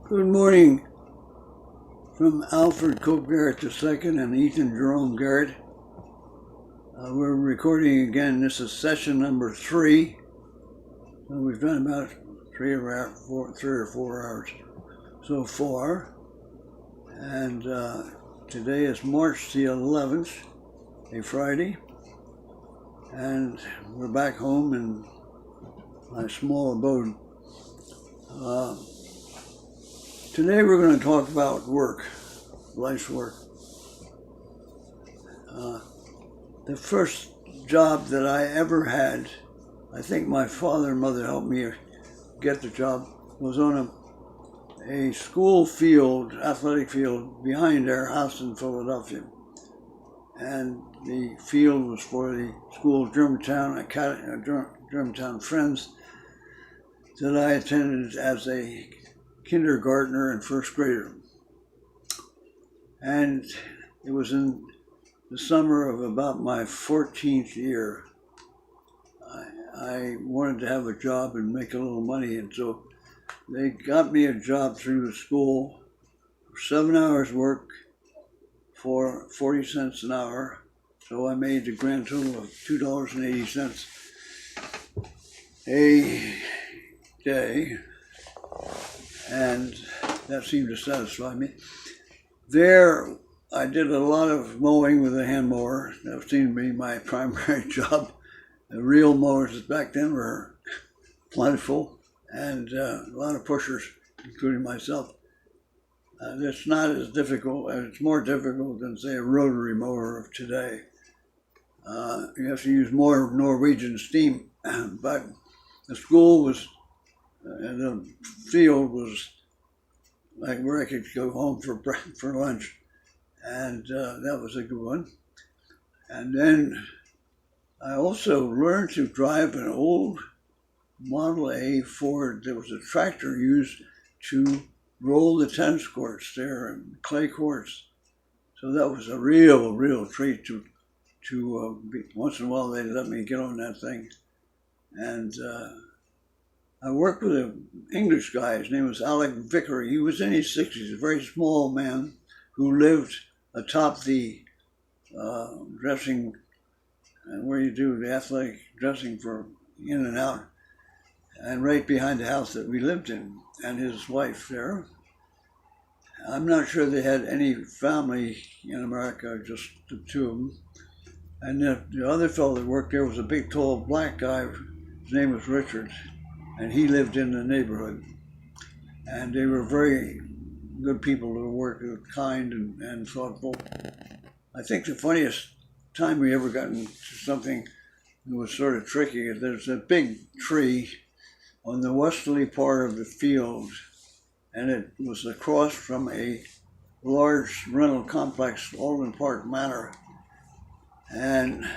Good morning from Alfred Cope Garrett II and Ethan Jerome Garrett. We're recording again. This is session number 3. We've done about three or four hours so far. And today is March the 11th, a Friday. And we're back home in my small abode. Today we're going to talk about work, life's work. The first job that I ever had, I think my father and mother helped me get the job, was on a school field, athletic field, behind our house in Philadelphia. And the field was for the school Germantown Friends that I attended as a kindergartner and first grader. And it was in the summer of about my 14th year. I wanted to have a job and make a little money, and so they got me a job through the school for 7 hours work for 40 cents an hour. So I made the grand total of $2.80 a day. And that seemed to satisfy me. There, I did a lot of mowing with a hand mower. That seemed to be my primary job. The real mowers back then were plentiful, and a lot of pushers, including myself. It's not as difficult, it's more difficult than, say, a rotary mower of today. You have to use more Norwegian steam, but the school was, and the field was like where I could go home for lunch, and that was a good one. And then I also learned to drive an old Model A Ford. There was a tractor used to roll the tennis courts there and clay courts. So that was a real treat to once in a while they'd let me get on that thing. And I worked with an English guy. His name was Alec Vickery. He was in his 60s, a very small man who lived atop the dressing, where you do the athletic dressing for in and out, and right behind the house that we lived in, and his wife there. I'm not sure they had any family in America, just the two of them. And the other fellow that worked there was a big, tall, black guy. His name was Richard. And he lived in the neighborhood. And they were very good people to work with, kind and thoughtful. I think the funniest time we ever got into something that was sort of tricky is there's a big tree on the westerly part of the field, and it was across from a large rental complex, Alden Park Manor. And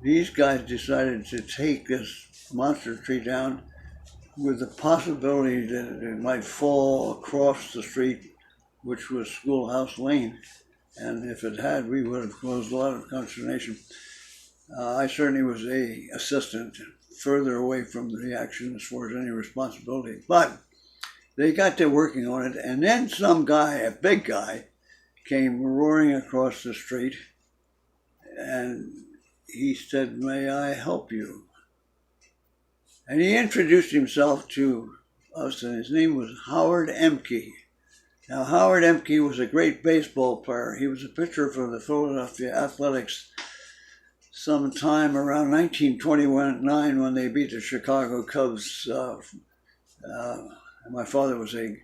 these guys decided to take this monster tree down with the possibility that it might fall across the street, which was Schoolhouse Lane. And if it had, we would have caused a lot of consternation. I certainly was an assistant, further away from the action as far as any responsibility. But they got to working on it, and then some guy, a big guy, came roaring across the street, and he said, "May I help you?" And he introduced himself to us, and his name was Howard Emke. Now, Howard Emke was a great baseball player. He was a pitcher for the Philadelphia Athletics sometime around 1929 when they beat the Chicago Cubs. My father was a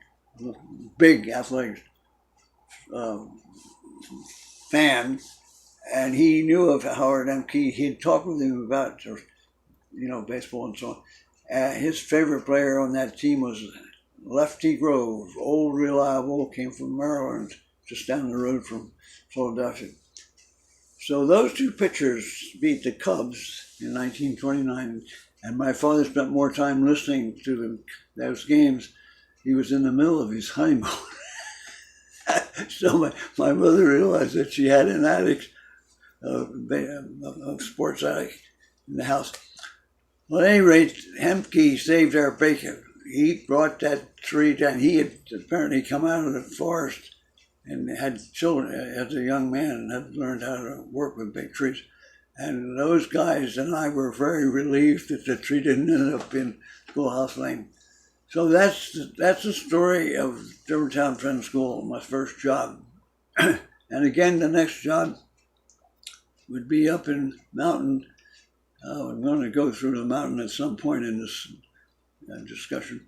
big athletic fan, and he knew of Howard Emke. He'd talked with him about baseball and so on. His favorite player on that team was Lefty Grove, old reliable, came from Maryland, just down the road from Philadelphia. So those two pitchers beat the Cubs in 1929, and my father spent more time listening to those games. He was in the middle of his honeymoon. So my mother realized that she had an addict, a sports addict in the house. Well, at any rate, Hemke saved our bacon. he brought that tree down. He had apparently come out of the forest and had children as a young man and had learned how to work with big trees. And those guys and I were very relieved that the tree didn't end up in Schoolhouse Lane. So that's the story of Rivertown Friends School, my first job. And again, the next job would be up in mountain. I'm going to go through the mountain at some point in this discussion.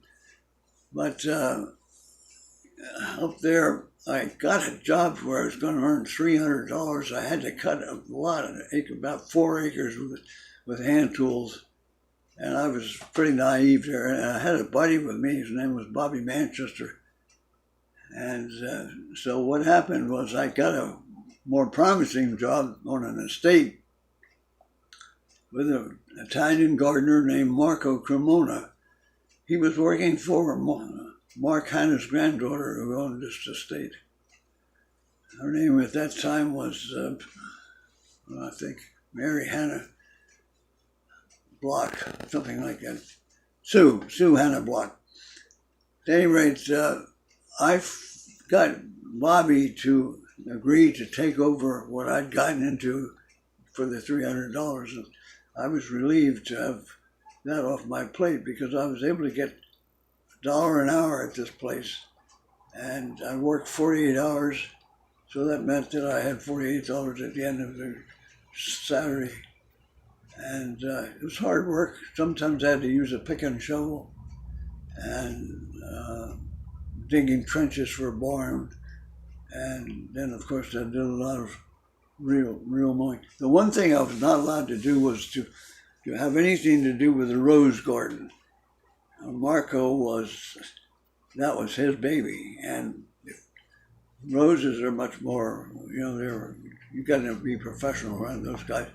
But up there, I got a job where I was going to earn $300. I had to cut a lot, about 4 acres with hand tools. And I was pretty naive there. And I had a buddy with me. His name was Bobby Manchester. And so what happened was I got a more promising job on an estate with an Italian gardener named Marco Cremona. He was working for Mark Hanna's granddaughter who owned this estate. Her name at that time was, I think, Mary Hanna Block, something like that. Sue Hanna Block. At any rate, I got Bobby to agree to take over what I'd gotten into for the $300. And I was relieved to have that off my plate because I was able to get $1 an hour at this place. And I worked 48 hours, so that meant that I had $48 at the end of the Saturday. And it was hard work. Sometimes I had to use a pick and shovel and digging trenches for a barn. And then, of course, I did a lot of real mowing. The one thing I was not allowed to do was to have anything to do with the rose garden. Marco that was his baby. And roses are much more, you got to be professional around those guys.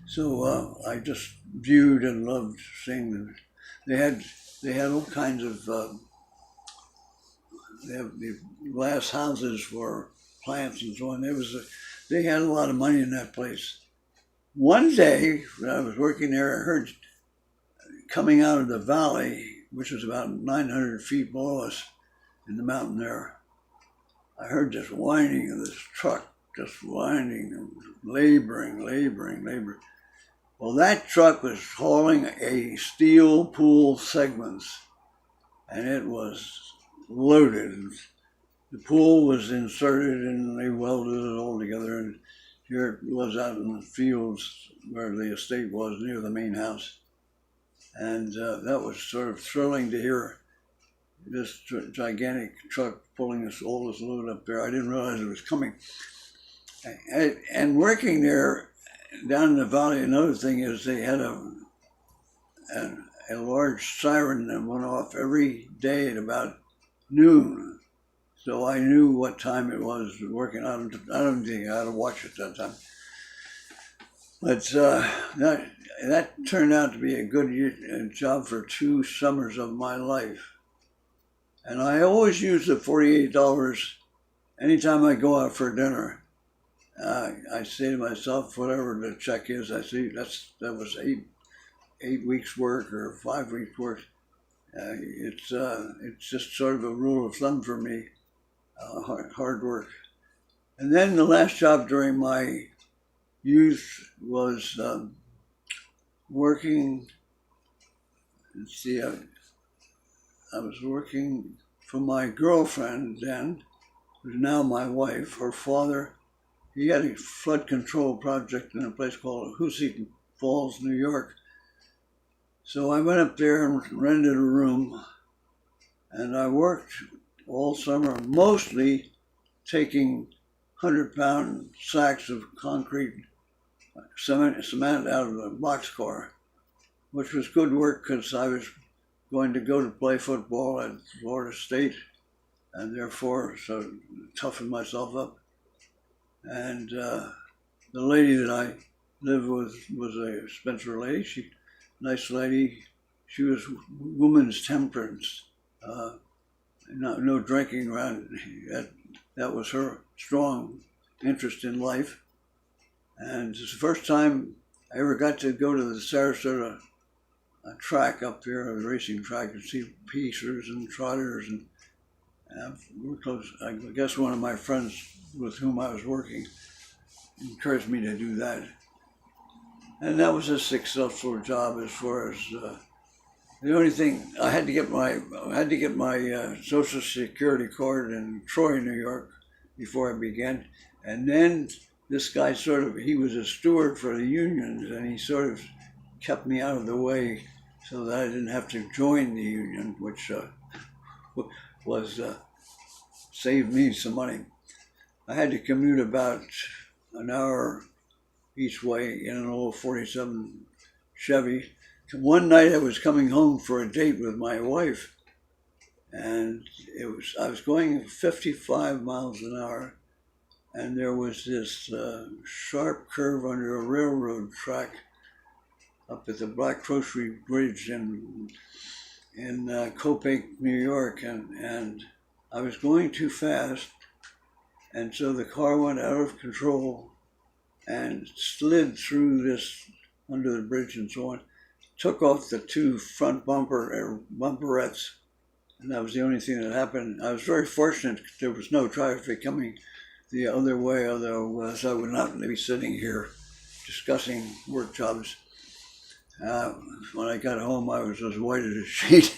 So I just viewed and loved seeing them. They had all kinds of they have the glass houses for plants and so on. They had a lot of money in that place. One day when I was working there, I heard coming out of the valley, which was about 900 feet below us in the mountain there, I heard this whining of this truck, just whining and laboring. Well, that truck was hauling a steel pool segments, and it was loaded. The pool was inserted and they welded it all together, and here it was out in the fields where the estate was near the main house. And that was sort of thrilling to hear this gigantic truck pulling all this load up there. I didn't realize it was coming. And working there down in the valley, another thing is they had a large siren that went off every day at about noon. So I knew what time it was working. I don't think I had to watch it that time. But that turned out to be a good job for 2 summers of my life. And I always use the $48 anytime I go out for dinner. I say to myself, whatever the check is, I see that was 8 weeks work or 5 weeks work. It's just sort of a rule of thumb for me, hard work. And then the last job during my youth was working. Let's see, I was working for my girlfriend then, who's now my wife. Her father, he had a flood control project in a place called Hoosick Falls, New York. So I went up there and rented a room, and I worked all summer, mostly taking 100-pound sacks of concrete cement out of the boxcar, which was good work because I was going to go to play football at Florida State, and therefore so toughened myself up. And the lady that I lived with was a Spencer lady. Nice lady. She was woman's temperance. No drinking around. That was her strong interest in life. And it's the first time I ever got to go to the Sarasota a track up there, a racing track, and see pacers and trotters, and we're close. I guess one of my friends with whom I was working encouraged me to do that, and that was a successful job as far as. The only thing I had to get my Social Security card in Troy, New York, before I began, and then this guy he was a steward for the unions, and he sort of kept me out of the way so that I didn't have to join the union, which was saved me some money. I had to commute about an hour each way in an old 47 Chevy. One night I was coming home for a date with my wife, and I was going 55 miles an hour, and there was this sharp curve under a railroad track up at the Black Grocery Bridge in Copake, New York, and I was going too fast, and so the car went out of control and slid through this under the bridge and so on. Took off the two front bumperettes, and that was the only thing that happened. I was very fortunate there was no traffic coming the other way, otherwise I would not be sitting here discussing work jobs. When I got home, I was as white as a sheet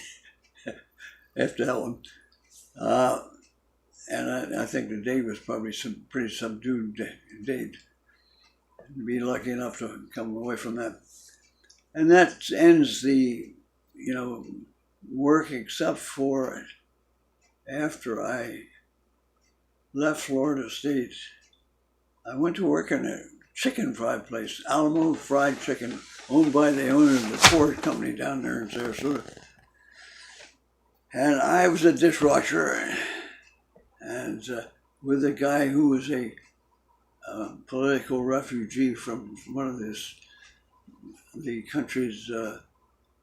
after that one. And I think the date was probably some pretty subdued date. I'd be lucky enough to come away from that. And that ends the, work, except for after I left Florida State. I went to work in a chicken fried place, Alamo Fried Chicken, owned by the owner of the Ford Company down there in Sarasota. And I was a dishwasher, and with a guy who was a political refugee from one of the country's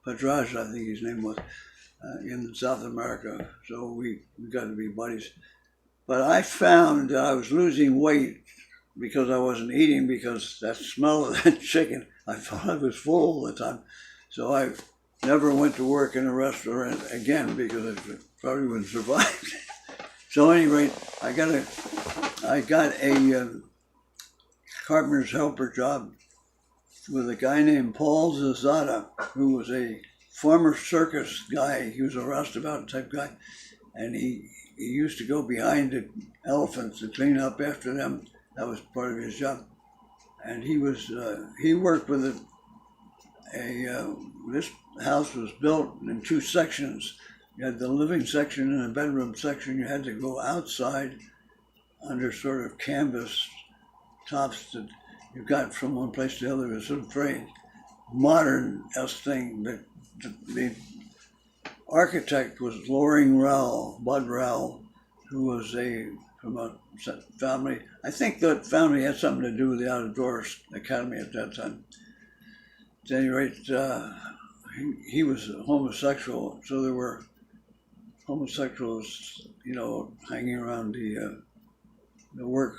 Padraj, I think his name was, in South America. So we got to be buddies. But I found that I was losing weight because I wasn't eating, because that smell of that chicken, I thought I was full all the time. So I never went to work in a restaurant again because I probably wouldn't survive. So at any rate, I got a carpenter's helper job with a guy named Paul Zazada, who was a former circus guy. He was a roustabout type guy, and he used to go behind the elephants and clean up after them. That was part of his job. And he worked with this house was built in two sections. You had the living section and the bedroom section. You had to go outside under sort of canvas tops that you got from one place to the other. It was sort of very modern-esque thing. The architect was Loring Rowell, Bud Rowell, who was from a family. I think that family had something to do with the Outdoors Academy at that time. At any rate, he was homosexual, so there were homosexuals, hanging around the work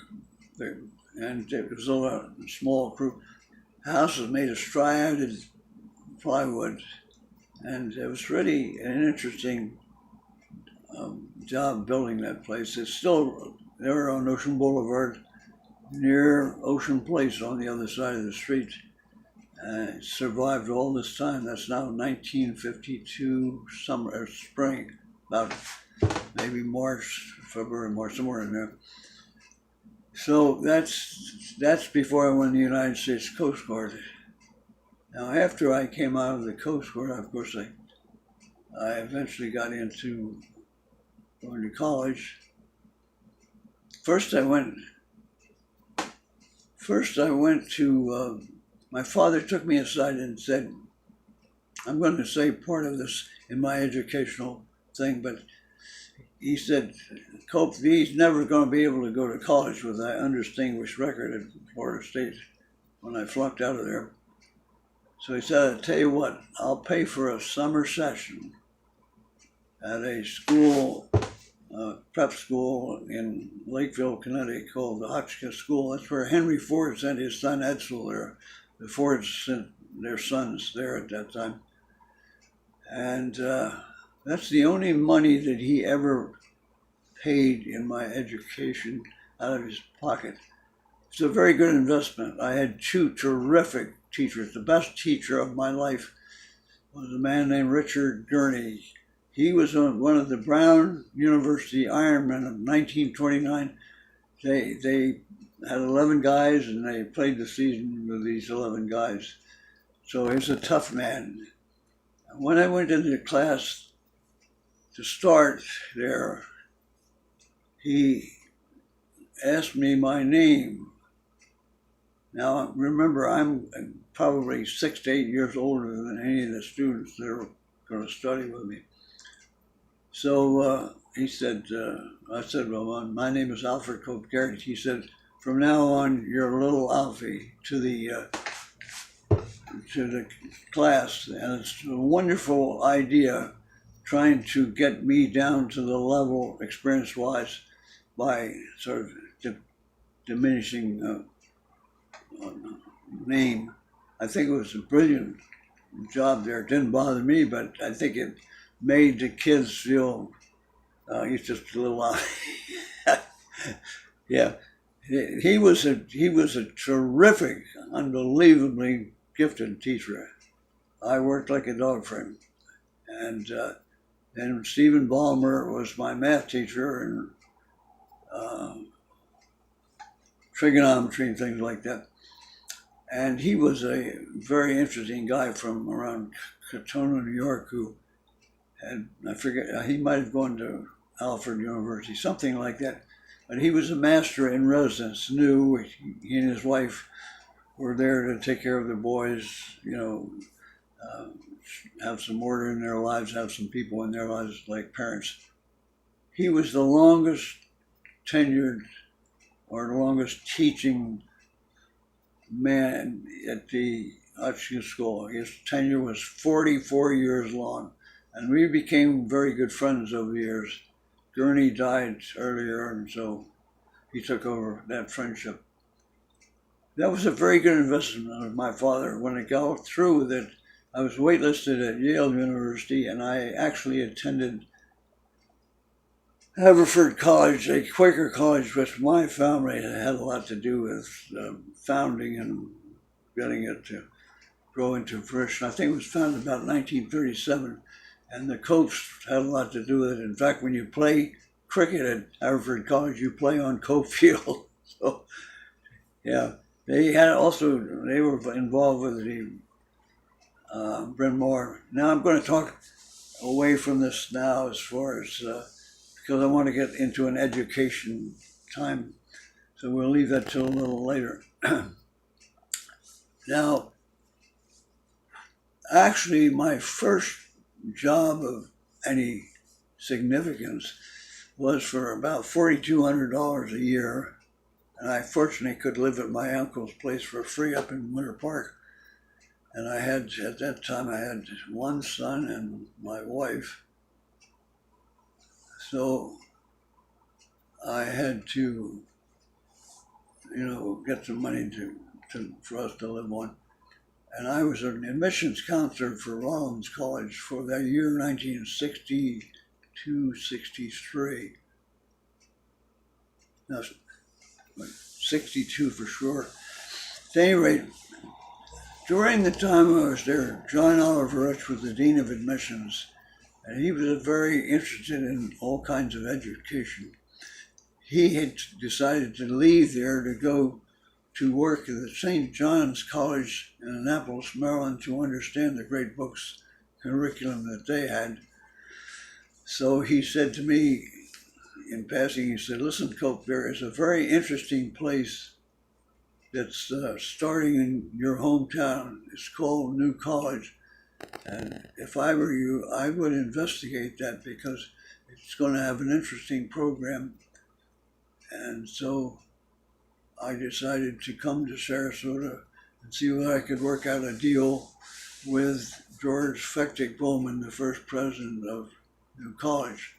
there. And it was a small crew. The house was made of striated plywood, and it was really an interesting job building that place. It's still there on Ocean Boulevard, near Ocean Place on the other side of the street. It survived all this time. That's now 1952 spring, about maybe February, March, somewhere in there. So that's before I went to the United States Coast Guard. Now, after I came out of the Coast Guard, of course, I eventually got into going to college. First I went to, my father took me aside and said, I'm going to say part of this in my educational thing, but he said, Cope, he's never going to be able to go to college with that undistinguished record at Florida State when I flunked out of there. So he said, I'll tell you what, I'll pay for a summer session at a school, prep school in Lakeville, Connecticut, called the Hotchkiss School. That's where Henry Ford sent his son Edsel there. The Fords sent their sons there at that time. And that's the only money that he ever paid in my education out of his pocket. It's a very good investment. I had two terrific teachers. The best teacher of my life was a man named Richard Gurney. He was one of the Brown University Ironmen of 1929. They had 11 guys, and they played the season with these 11 guys. So he was a tough man. When I went into the class to start there, he asked me my name. Now, remember, I'm probably 6 to 8 years older than any of the students that are going to study with me. So he said, I said, well, my name is Alfred Cope Garrett. He said, from now on, you're little Alfie to the class. And it's a wonderful idea trying to get me down to the level, experience-wise, by sort of diminishing name. I think it was a brilliant job there. It didn't bother me, but I think it made the kids feel he's just a little yeah. He was a terrific, unbelievably gifted teacher. I worked like a dog for him. And then Stephen Ballmer was my math teacher, and trigonometry and things like that. And he was a very interesting guy from around Katona, New York, who had, I forget, he might have gone to Alfred University, something like that. But he was a master in residence, knew he and his wife were there to take care of the boys, have some order in their lives, have some people in their lives like parents. He was the longest tenured or the longest teaching man at the Hutchins School. His tenure was 44 years long, and we became very good friends over the years. Gurney died earlier, and so he took over that friendship. That was a very good investment of my father. When it got through that, I was waitlisted at Yale University, and I actually attended Haverford College, a Quaker college, which my family had a lot to do with founding and getting it to grow into fruition. I think it was founded about 1937, and the Copes had a lot to do with it. In fact, when you play cricket at Haverford College, you play on Cope Field. So, yeah, they were involved with the Bryn Mawr. Now I'm going to talk away from this now as far as because I want to get into an education time. So we'll leave that till a little later. Now, actually, my first job of any significance was for about $4,200 a year. And I fortunately could live at my uncle's place for free up in Winter Park. And at that time, I had one son and my wife. So I had to, get some money for us to live on. And I was an admissions counselor for Rollins College for the year 1962-63. No, 62 for sure. At any rate, during the time I was there, John Oliverich was the Dean of Admissions, and he was very interested in all kinds of education. He had decided to leave there to go to work at the St. John's College in Annapolis, Maryland, to understand the great books curriculum that they had. So he said to me in passing, he said, listen, Cope, there is a very interesting place that's starting in your hometown. It's called New College. And if I were you, I would investigate that because it's going to have an interesting program. And so I decided to come to Sarasota and see whether I could work out a deal with George Fechtig Bowman, the first president of New College.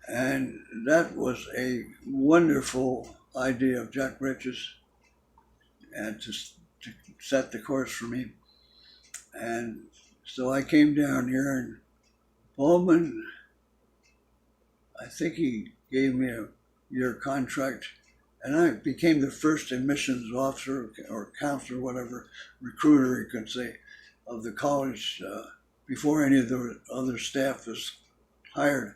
And that was a wonderful idea of Jack Rich's, and to set the course for me. And So I came down here, and Bowman, I think he gave me a year contract, and I became the first admissions officer or counselor, whatever, recruiter you could say, of the college before any of the other staff was hired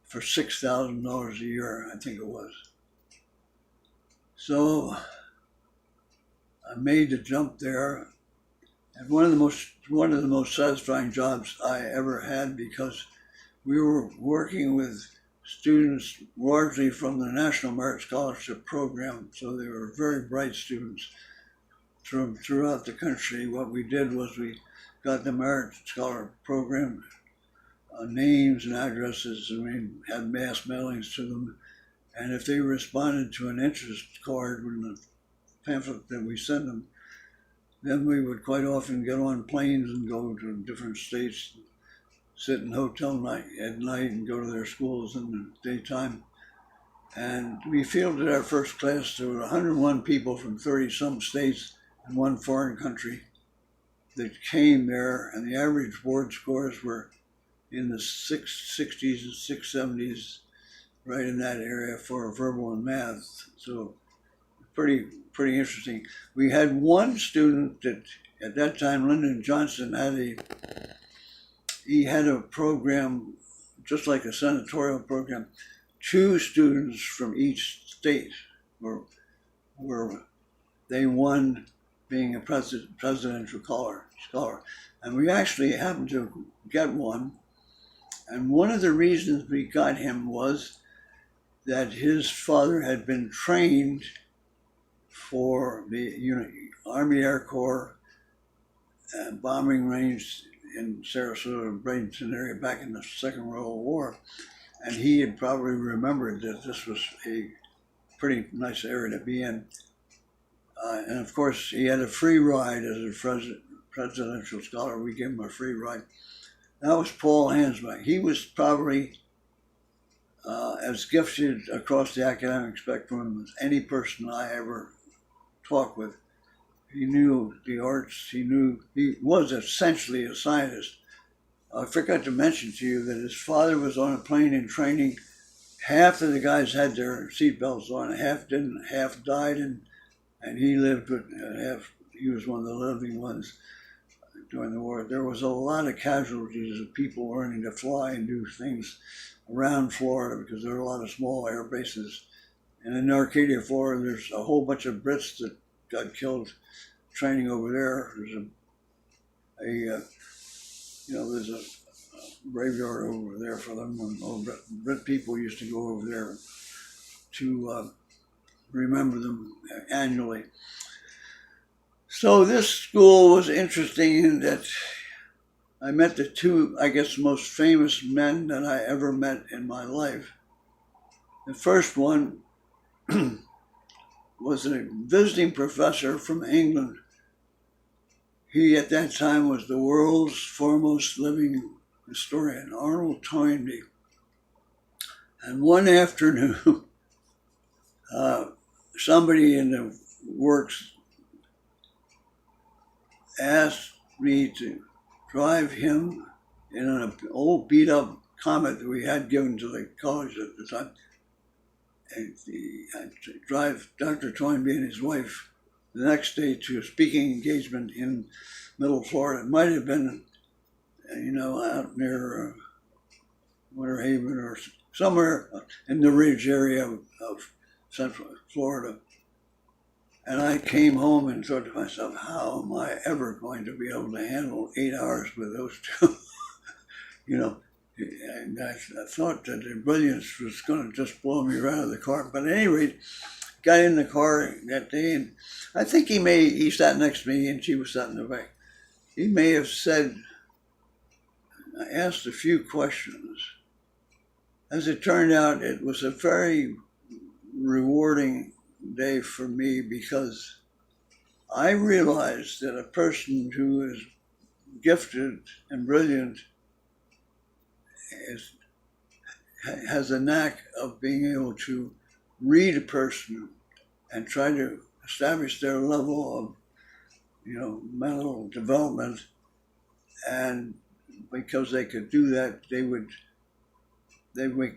for $6,000 a year, I think it was. So I made the jump there, and one of the most satisfying jobs I ever had, because we were working with students largely from the National Merit Scholarship Program, so they were very bright students from throughout the country. What we did was we got the Merit Scholar Program names and addresses, and we had mass mailings to them. And if they responded to an interest card in the pamphlet that we sent them, then we would quite often get on planes and go to different states, sit in hotel night at night and go to their schools in the daytime. And we fielded our first class. There were 101 people from 30-some states and one foreign country that came there, and the average board scores were in the 660s and 670s, right in that area for verbal and math. So pretty interesting. We had one student that at that time, Lyndon Johnson had a program, just like a senatorial program. 2 students from each state were they won being a presidential scholar. And we actually happened to get one. And one of the reasons we got him was that his father had been trained for the Army Air Corps bombing range in Sarasota and Bradenton area back in the Second World War. And he had probably remembered that this was a pretty nice area to be in. And of course, he had a free ride as a presidential scholar. We gave him a free ride. That was Paul Hansback. He was probably as gifted across the academic spectrum as any person I ever talked with. He knew the arts. He was essentially a scientist. I forgot to mention to you that his father was on a plane in training. Half of the guys had their seatbelts on, half didn't, half died, and he lived with half. He was one of the living ones during the war. There was a lot of casualties of people learning to fly and do things around Florida because there are a lot of small air bases. And in Arcadia, Florida, there's a whole bunch of Brits that got killed training over there. There's a graveyard over there for them. And Brit people used to go over there to remember them annually. So this school was interesting in that I met the 2, I guess, most famous men that I ever met in my life. The first one was a visiting professor from England. He, at that time, was the world's foremost living historian, Arnold Toynbee. And one afternoon, somebody in the works asked me to drive him in an old beat-up Comet that we had given to the college at the time. And to drive Dr. Toynbee and his wife the next day to a speaking engagement in Middle Florida. It might have been, out near Winter Haven or somewhere in the ridge area of Central Florida. And I came home and thought to myself, how am I ever going to be able to handle 8 hours with those 2? And I thought that their brilliance was going to just blow me right out of the car. But at any rate, got in the car that day, and I think he sat next to me and she was sat in the back. He may have said, I asked a few questions. As it turned out, it was a very rewarding day for me because I realized that a person who is gifted and brilliant has a knack of being able to read a person and try to establish their level of, mental development and because they could do that, they would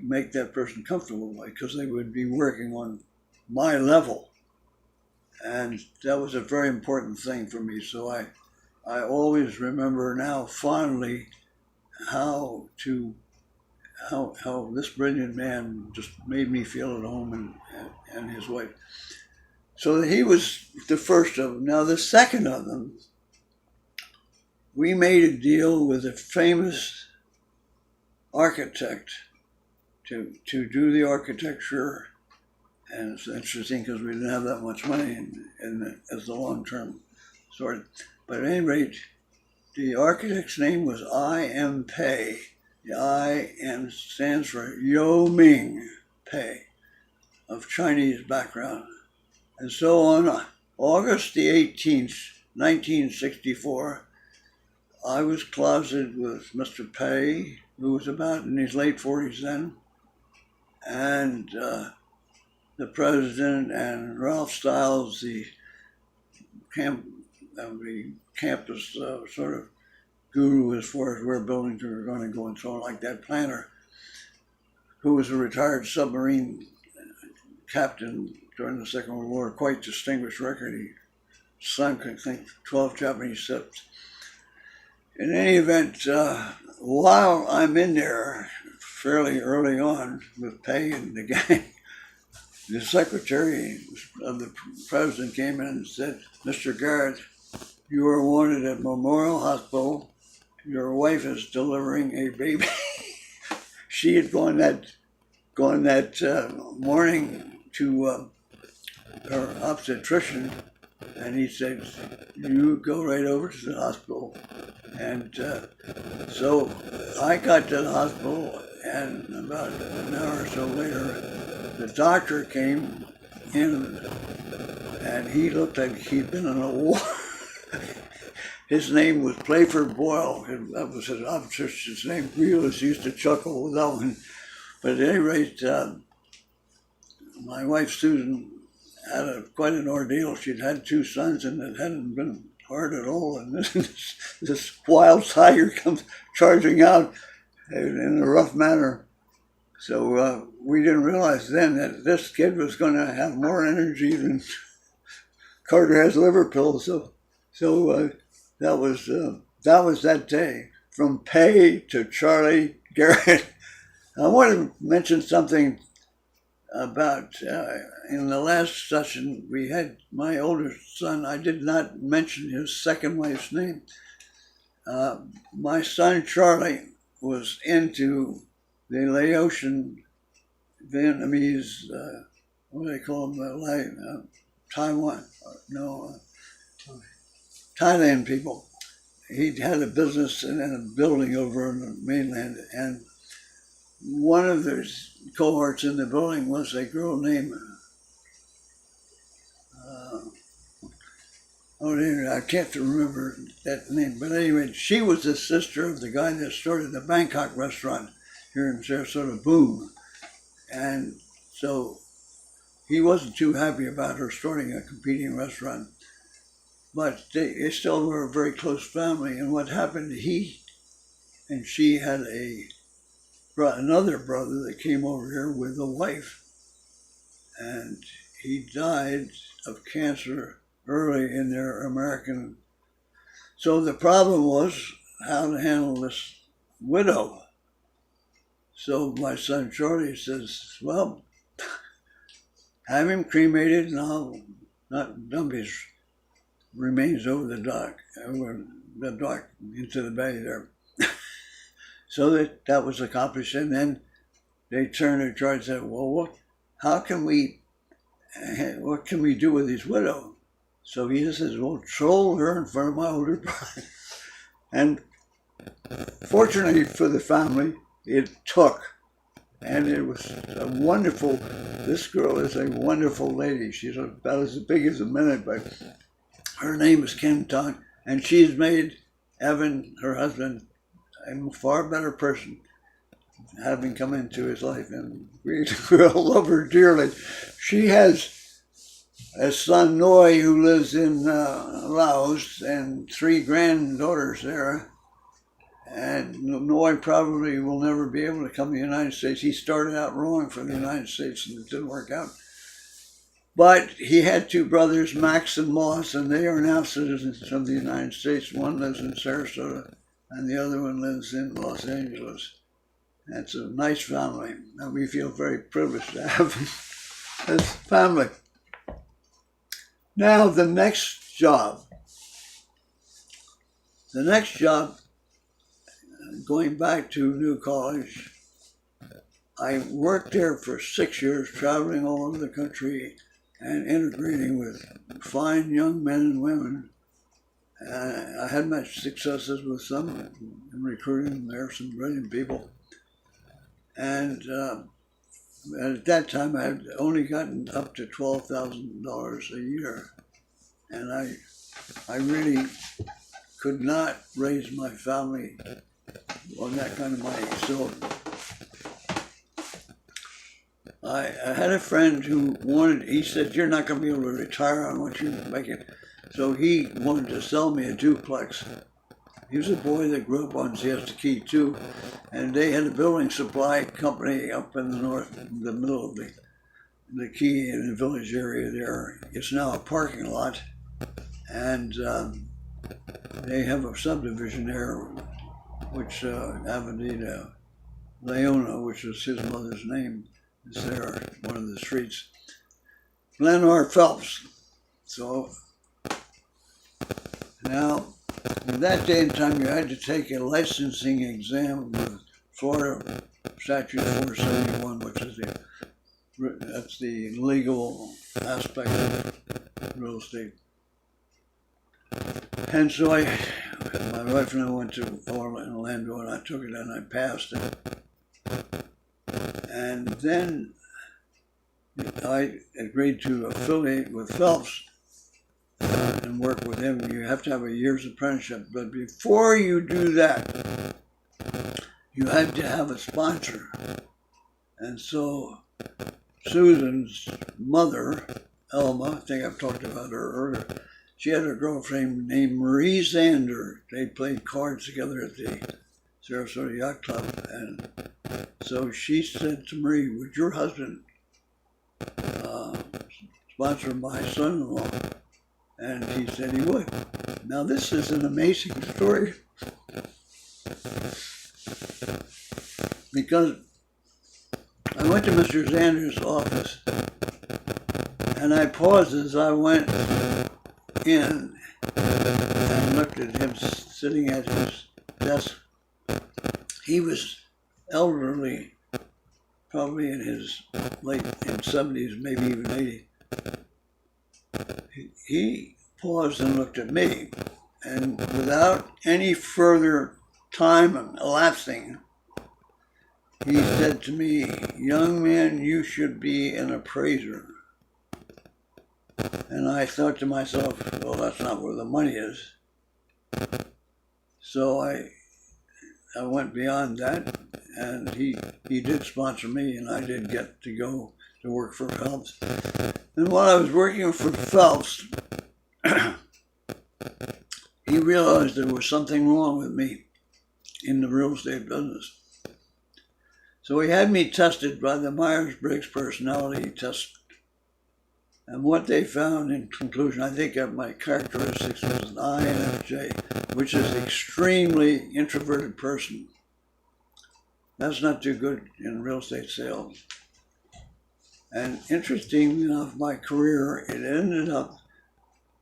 make that person comfortable because they would be working on my level. And that was a very important thing for me. So I always remember now fondly how this brilliant man just made me feel at home, and his wife. So he was the first of them. Now the second of them, we made a deal with a famous architect to do the architecture. And it's interesting because we didn't have that much money as the long-term sort. But at any rate, the architect's name was I.M. Pei. The I.M. stands for Yo Ming Pei, of Chinese background. And so on August the 18th, 1964, I was closeted with Mr. Pei, who was about in his late 40s then, and the president, and Ralph Stiles, the campus sort of guru as far as where buildings were going to go and so on, like that planner, who was a retired submarine captain during the Second World War, quite distinguished record. He sunk, I think, 12 Japanese ships. In any event, while I'm in there fairly early on with Pei and the gang, the secretary of the president came in and said, "Mr. Garrett, you are wanted at Memorial Hospital. Your wife is delivering a baby." She had gone that morning to her obstetrician, and he said, "You go right over to the hospital." And so I got to the hospital, and about an hour or so later, the doctor came in, and he looked like he'd been in a war. His name was Playford Boyle. That was his obstetrician's name. We always used to chuckle with that one. But at any rate, my wife Susan had quite an ordeal. She'd had 2 sons, and it hadn't been hard at all. And this wild tiger comes charging out in a rough manner. So we didn't realize then that this kid was going to have more energy than Carter has liver pills. So that was that day. From Pei to Charlie Garrett. I want to mention something about in the last session we had my older son. I did not mention his second wife's name. My son Charlie was into the Laotian Vietnamese, what do they call them? Thailand people. He had a business and a building over in the mainland, and one of the cohorts in the building was a girl named, I can't remember that name, but anyway, she was the sister of the guy that started the Bangkok restaurant here in Sarasota, Boom. And so he wasn't too happy about her starting a competing restaurant, but they still were a very close family. And what happened, he and she had another brother that came over here with a wife, and he died of cancer early in their American. So the problem was how to handle this widow. So my son Charlie says, "Well, have him cremated, and I'll not dump his remains over the dock into the bay there." So that was accomplished, and then they turned to Charlie and said, "Well, what can we do with his widow?" So he says, "Well, troll her in front of my older brother." And fortunately for the family, it took. And it was this girl is a wonderful lady. She's about as big as a minute, but her name is Kim Tong, and she's made Evan, her husband, a far better person, having come into his life, and we love her dearly. She has a son, Noi, who lives in Laos, and 3 granddaughters there. And Noy probably will never be able to come to the United States. He started out rowing for the United States and it didn't work out. But he had two brothers, Max and Moss, and they are now citizens of the United States. One lives in Sarasota and the other one lives in Los Angeles. That's a nice family, and we feel very privileged to have them as family. Now, the next job, going back to New College, I worked there for 6 years, traveling all over the country and integrating with fine young men and women. I had my successes with some in recruiting. There are some brilliant people. And at that time, I had only gotten up to $12,000 a year. And I really could not raise my family on that kind of money. So I had a friend who he said, you're not going to be able to retire on what you're making. So he wanted to sell me a duplex. He was a boy that grew up on Siesta Key too, and they had a building supply company up in the north, in the middle of the Key in the village area there. It's now a parking lot, and they have a subdivision there, which Avenida Leona, which was his mother's name, is there, one of the streets. Glenn R. Phelps. So now, in that day and time, you had to take a licensing exam with Florida Statute 471, which is that's the legal aspect of real estate. And so my wife and I went to Orlando, and I took it and I passed it. And then I agreed to affiliate with Phelps and work with him. You have to have a year's apprenticeship, but before you do that, you had to have a sponsor. And so Susan's mother, Elma, I think I've talked about her earlier, she had a girlfriend named Marie Zander. They played cards together at the Sarasota Yacht Club. And so she said to Marie, would your husband sponsor my son-in-law? And he said he would. Now this is an amazing story, because I went to Mr. Zander's office and I paused as I went in and looked at him sitting at his desk. He was elderly, probably in his late 70s, maybe even 80. He paused and looked at me, and without any further time elapsing, he said to me, young man, you should be an appraiser. And I thought to myself, well, that's not where the money is. So I went beyond that, and he did sponsor me, and I did get to go to work for Phelps. And while I was working for Phelps, he realized there was something wrong with me in the real estate business. So he had me tested by the Myers-Briggs personality test. And what they found in conclusion, I think my characteristics was an INFJ, which is extremely introverted person. That's not too good in real estate sales. And interesting enough, my career, it ended up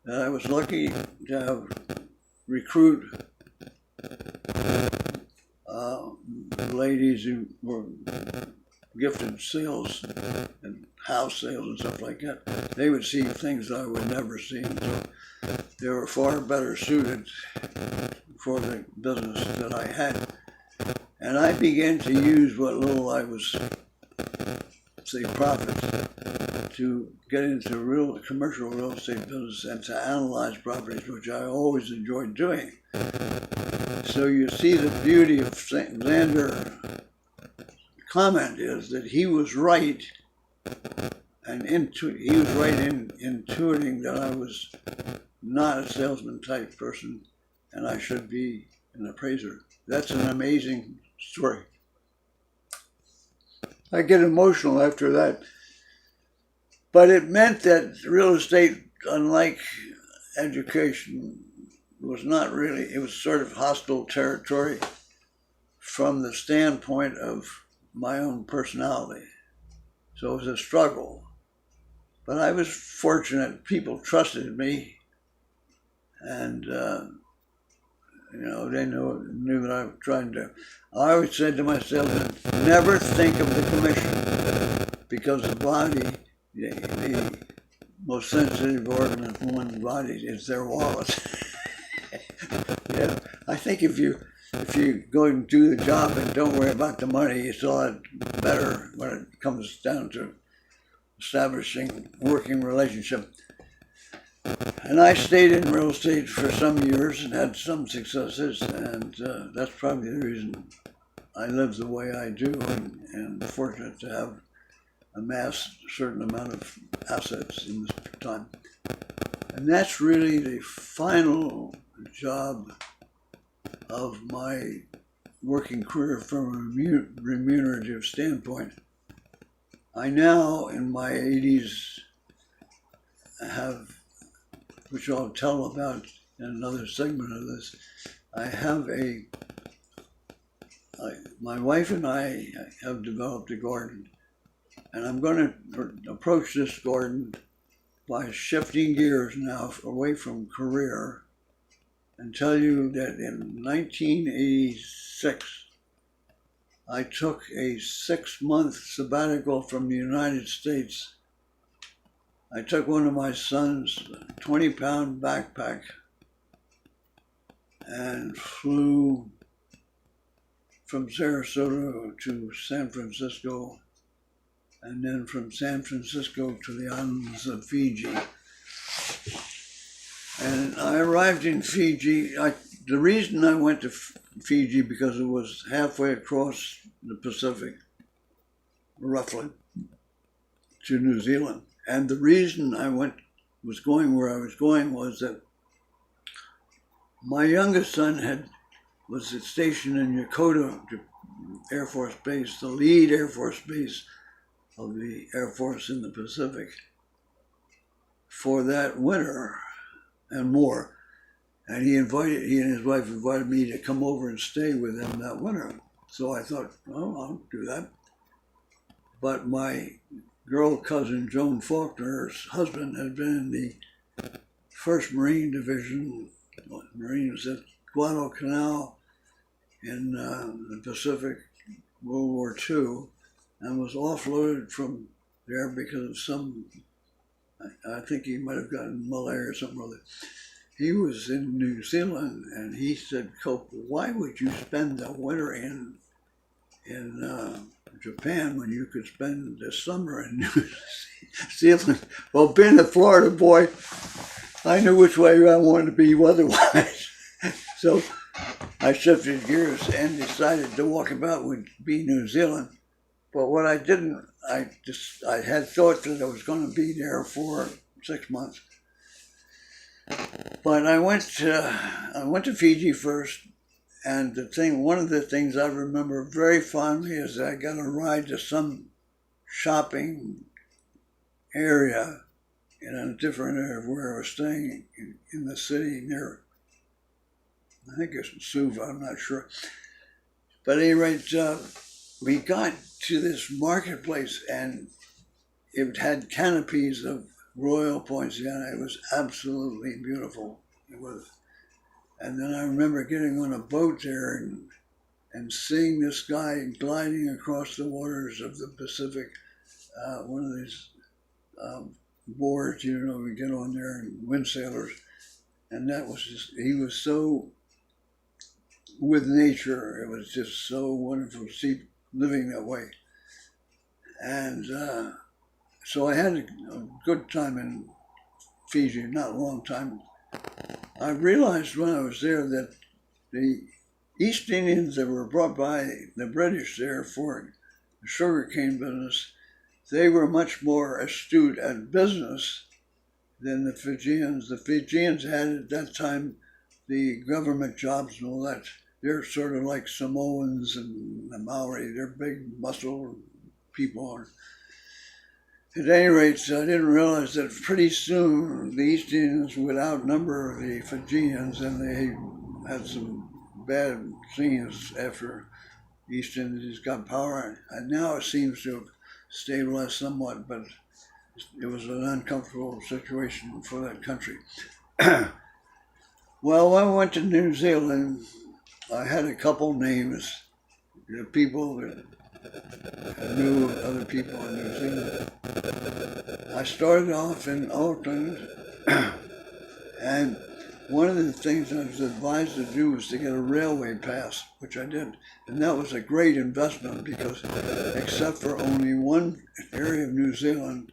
that I was lucky to recruit ladies who were gifted sales and house sales and stuff like that. They would see things I would never see. So they were far better suited for the business that I had. And I began to use what little I was, say, profits to get into commercial real estate business and to analyze properties, which I always enjoyed doing. So you see the beauty of Zander's comment is that he was right, and he was right in intuiting that I was not a salesman type person and I should be an appraiser. That's an amazing story. I get emotional after that. But it meant that real estate, unlike education, was not really, it was sort of hostile territory from the standpoint of my own personality. So it was a struggle. But I was fortunate. People trusted me. And, they knew what I was trying to do. I always said to myself, never think of the commission, because the body, the most sensitive organ of one's body is their wallet. I think if you go and do the job and don't worry about the money, it's a lot better when it comes down to establishing working relationship. And I stayed in real estate for some years and had some successes, and that's probably the reason I live the way I do, and fortunate to have amassed a certain amount of assets in this time. And that's really the final job of my working career from a remunerative standpoint. I now, in my 80s, have, which I'll tell about in another segment of this, I have my wife and I have developed a garden. And I'm going to approach this garden by shifting gears now away from career and tell you that in 1986, I took a 6-month sabbatical from the United States. I took one of my son's 20-pound backpack and flew from Sarasota to San Francisco, and then from San Francisco to the islands of Fiji. And I arrived in Fiji. The reason I went to Fiji, because it was halfway across the Pacific, roughly, to New Zealand. And the reason I was going where I was going was that my youngest son was stationed in Yokota Air Force Base, the lead Air Force base of the Air Force in the Pacific, for that winter and more. And he and his wife invited me to come over and stay with them that winter. So I thought, oh, I'll do that. But my girl cousin, Joan Faulkner's husband, had been in the 1st Marine Division, Marines at Guadalcanal in the Pacific, World War II, and was offloaded from there because of I think he might have gotten malaria or something or other. He was in New Zealand, and he said, Cope, why would you spend the winter in Japan when you could spend the summer in New Zealand? Well, being a Florida boy, I knew which way I wanted to be weather-wise. So I shifted gears and decided to walk about would be New Zealand. But what I didn't, I had thought that I was going to be there for 6 months. But I went to Fiji first, and one of the things I remember very fondly is that I got a ride to some shopping area in a different area of where I was staying in the city near, I think it's Suva, I'm not sure. But at any rate, we got to this marketplace, and it had canopies of royal poinsettia. It was absolutely beautiful. It was. And then I remember getting on a boat there and seeing this guy gliding across the waters of the Pacific, one of these boards, we get on there, and wind sailors. And that was he was so with nature. It was just so wonderful to see living that way. And so I had a good time in Fiji, not a long time. I realized when I was there that the East Indians that were brought by the British there for the sugarcane business, they were much more astute at business than the Fijians. The Fijians had at that time the government jobs and all that. they're sort of like Samoans and the Maori. They're big muscle people. At any rate, I didn't realize that pretty soon the East Indians would outnumber the Fijians, and they had some bad scenes after the East Indians got power. And now it seems to have stabilized somewhat, but it was an uncomfortable situation for that country. Well, when I went to New Zealand, I had a couple names, the people that knew other people in New Zealand. I started off in Auckland, and one of the things I was advised to do was to get a railway pass, which I did. And that was a great investment because except for only one area of New Zealand,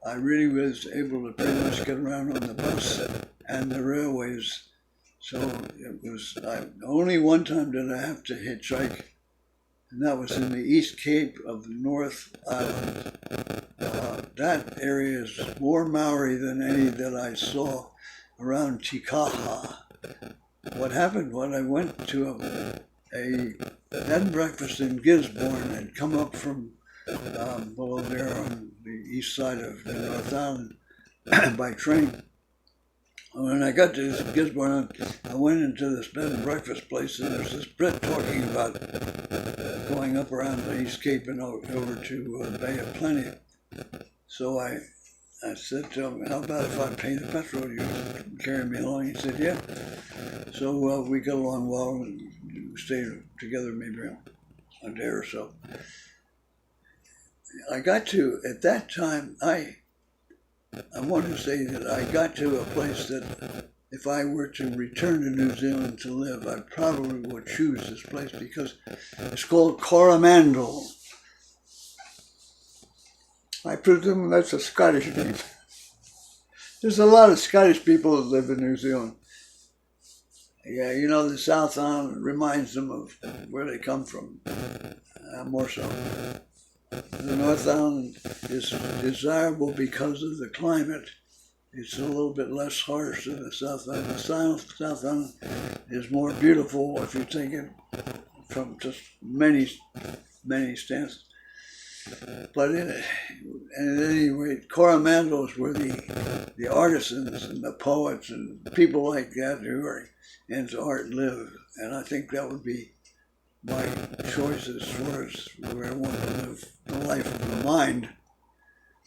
I really was able to pretty much get around on the bus and the railways. So it was, only one time did I have to hitchhike, and that was in the East Cape of the North Island. That area is more Maori than any that I saw around Tikaha. What happened when I went to a bed and breakfast in Gisborne and come up from below there on the east side of the North Island by train. When I got to Gisborne, I went into this bed and breakfast place, and there's this Brit talking about going up around the East Cape and over to the Bay of Plenty. So I said to him, how about if I pay the petrol, you carry me along? He said, yeah. So we got along well and stayed together maybe a day or so. I got to, at that time, I want to say that I got to a place that if I were to return to New Zealand to live, I probably would choose this place because it's called Coromandel. I presume that's a Scottish name. There's a lot of Scottish people that live in New Zealand. Yeah, you know, the South Island reminds them of where they come from, more so. The North Island is desirable because of the climate. It's a little bit less harsh than the South Island. The South Island is more beautiful if you take it from just many stances. But at any rate, Coromandel is where the artisans and the poets and people like that who are into art live. And I think that would be my choice as far as where I want to live the life of the mind.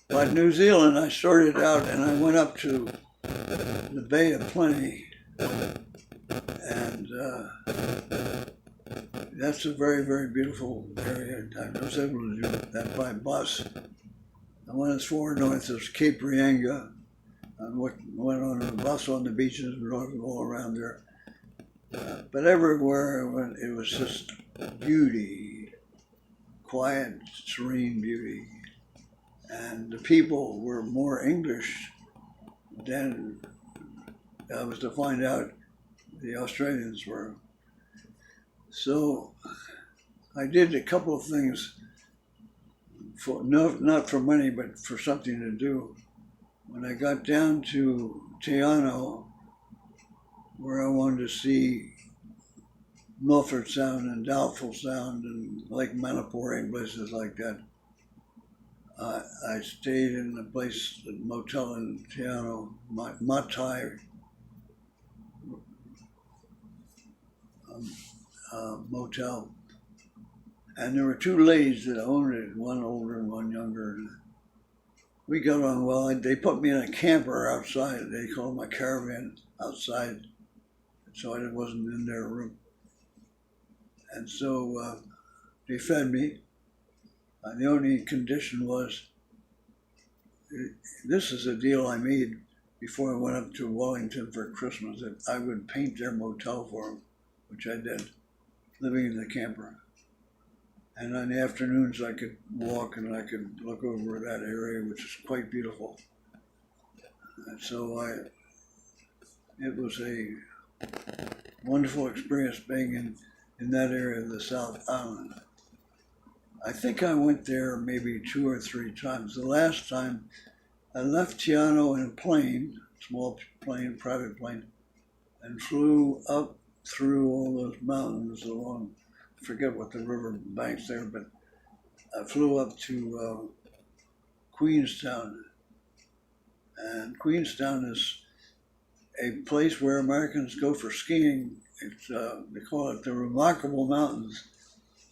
But New Zealand, I started out and I went up to the Bay of Plenty, and that's a very, very beautiful area. I was able to do that by bus. And when it's far north, there's Cape Reinga. I went on a bus on the beaches and rode all around there. But everywhere I went, it was just beauty, quiet, serene beauty. And the people were more English than I was to find out the Australians were. So I did a couple of things, for not for money, but for something to do. When I got down to Te Anau, where I wanted to see Milford Sound and Doubtful Sound and Lake Manapore and places like that, I stayed in a place, a motel in Te Anau, Matai motel. And there were two ladies that owned it, one older and one younger. And we got on well. They put me in a camper outside. They called my caravan outside, so I wasn't in their room. And so they fed me. And the only condition was, this is a deal I made before I went up to Wellington for Christmas, that I would paint their motel for them, which I did, living in the camper. And on the afternoons I could walk and I could look over that area, which is quite beautiful. And so it was a wonderful experience being in that area of the South Island. I think I went there maybe 2 or 3 times. The last time I left Te Anau in a plane, small plane, private plane, and flew up through all those mountains along, I forget what the river banks there, but I flew up to Queenstown. And Queenstown is a place where Americans go for skiing. It's, they call it the Remarkable Mountains.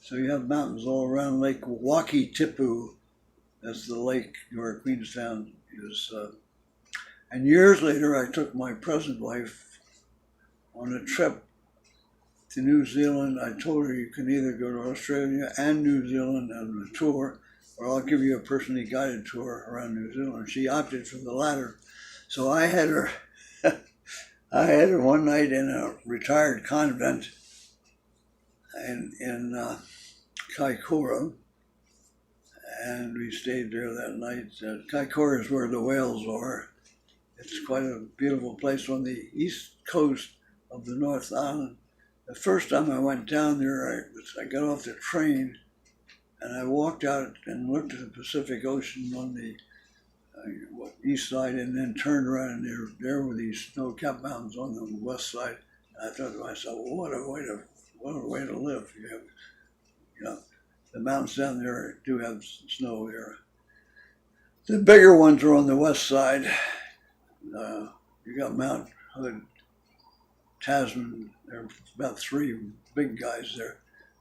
So you have mountains all around Lake Wakitipu. That's the lake where Queenstown is. And years later, I took my present wife on a trip to New Zealand. I told her you can either go to Australia and New Zealand on a tour, or I'll give you a personally guided tour around New Zealand. She opted for the latter. So I had her one night in a retired convent in Kaikoura, and we stayed there that night. Kaikoura is where the whales are. It's quite a beautiful place on the east coast of the North Island. The first time I went down there, I got off the train and I walked out and looked at the Pacific Ocean on the east side, and then turned around, and there were these snow-capped mountains on the west side. And I thought to myself, well, what a way to live. The mountains down there do have snow here. The bigger ones are on the west side. You got Mount Hood, Tasman. There are about 3 big guys there,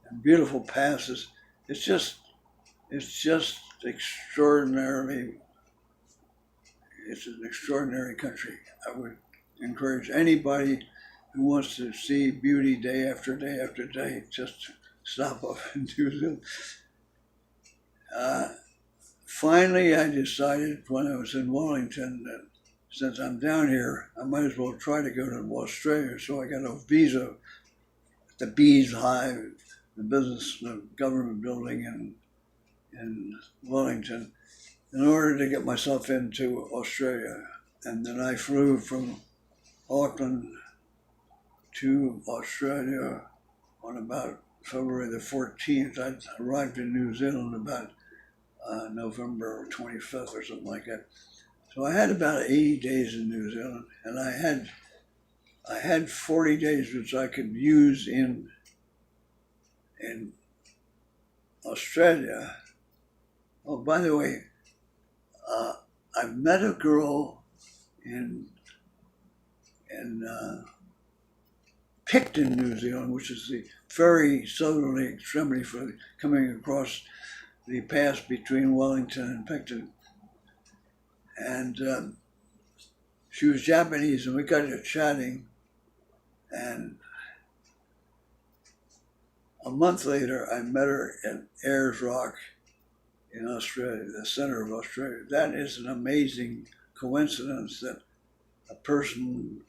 and beautiful passes. It's just extraordinarily. It's an extraordinary country. I would encourage anybody who wants to see beauty day after day after day, just stop up in New Zealand. Finally, I decided when I was in Wellington that since I'm down here, I might as well try to go to Australia. So I got a visa at the Bees Hive, the government building in Wellington, in order to get myself into Australia. And then I flew from Auckland to Australia on about February the 14th. I arrived in New Zealand about November 25th or something like that. So I had about 80 days in New Zealand, and I had 40 days which I could use in Australia. Oh, by the way, I met a girl in Picton, New Zealand, which is the very southerly extremity for coming across the pass between Wellington and Picton. And she was Japanese, and we got to chatting. And a month later, I met her at Ayers Rock in Australia, the center of Australia. That is an amazing coincidence that a person,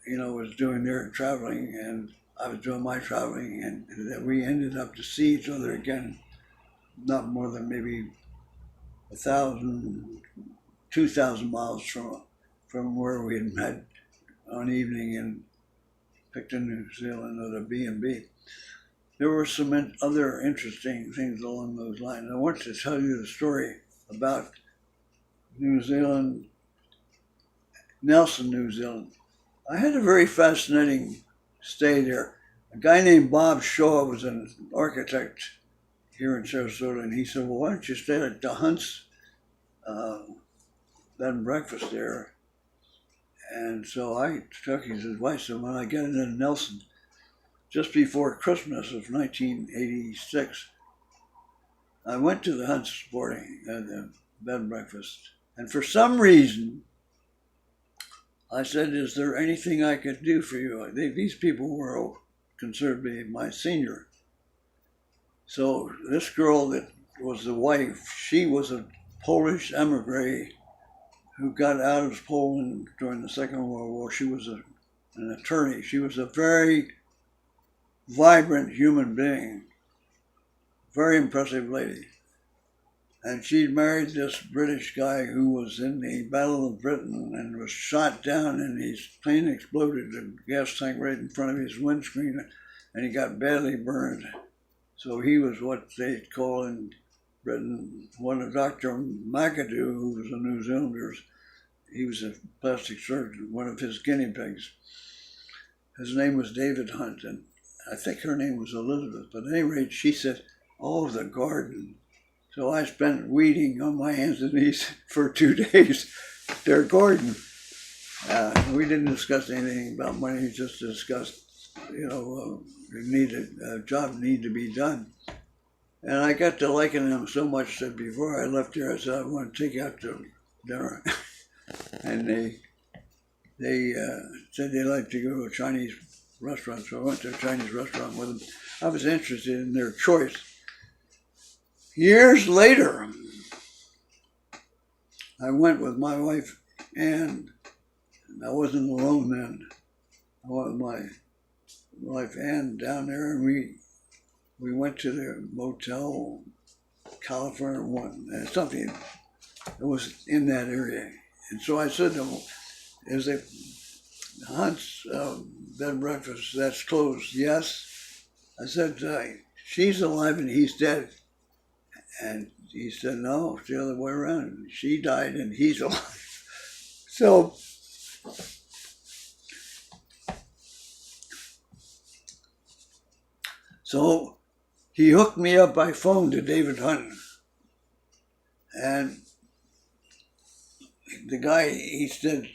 was doing their traveling and I was doing my traveling, and that we ended up to see each other again, not more than maybe 1,000, 2,000 miles from where we had met one evening in Picton, New Zealand at a B&B. There were some other interesting things along those lines. I want to tell you the story about New Zealand, Nelson, New Zealand. I had a very fascinating stay there. A guy named Bob Shaw was an architect here in Sarasota, and he said, well, why don't you stay at the Hunt's bed and breakfast there? And so I took his advice, and when I got into Nelson, just before Christmas of 1986, I went to the Hunt's Sporting bed and breakfast. And for some reason, I said, is there anything I could do for you? These people were considered to be my senior. So this girl that was the wife, she was a Polish emigre who got out of Poland during the Second World War. She was an attorney. She was a very vibrant human being, very impressive lady. And she'd married this British guy who was in the Battle of Britain and was shot down, and his plane exploded, the gas tank right in front of his windscreen, and he got badly burned. So he was what they call in Britain, one of Dr. McAdoo, who was a New Zealander, he was a plastic surgeon, one of his guinea pigs. His name was David Hunt, and I think her name was Elizabeth. But at any rate, she said, "Oh, the garden." So I spent weeding on my hands and knees for 2 days, their garden. We didn't discuss anything about money, we just discussed, a job needed to be done. And I got to liking them so much that before I left here, I said, I want to take you out to dinner. And they said they'd like to go to a Chinese restaurant, so I went to a Chinese restaurant with them. I was interested in their choice. Years later, I went with my wife, and I wasn't alone then. I went with my wife Ann down there, and we went to the Motel California, something that was in that area. And so I said to him, "Is it Hunt's bed and breakfast that's closed?" "Yes." I said, "She's alive and he's dead." And he said, "No, it's the other way around. She died and he's alive." So he hooked me up by phone to David Hunt. And the guy, he said,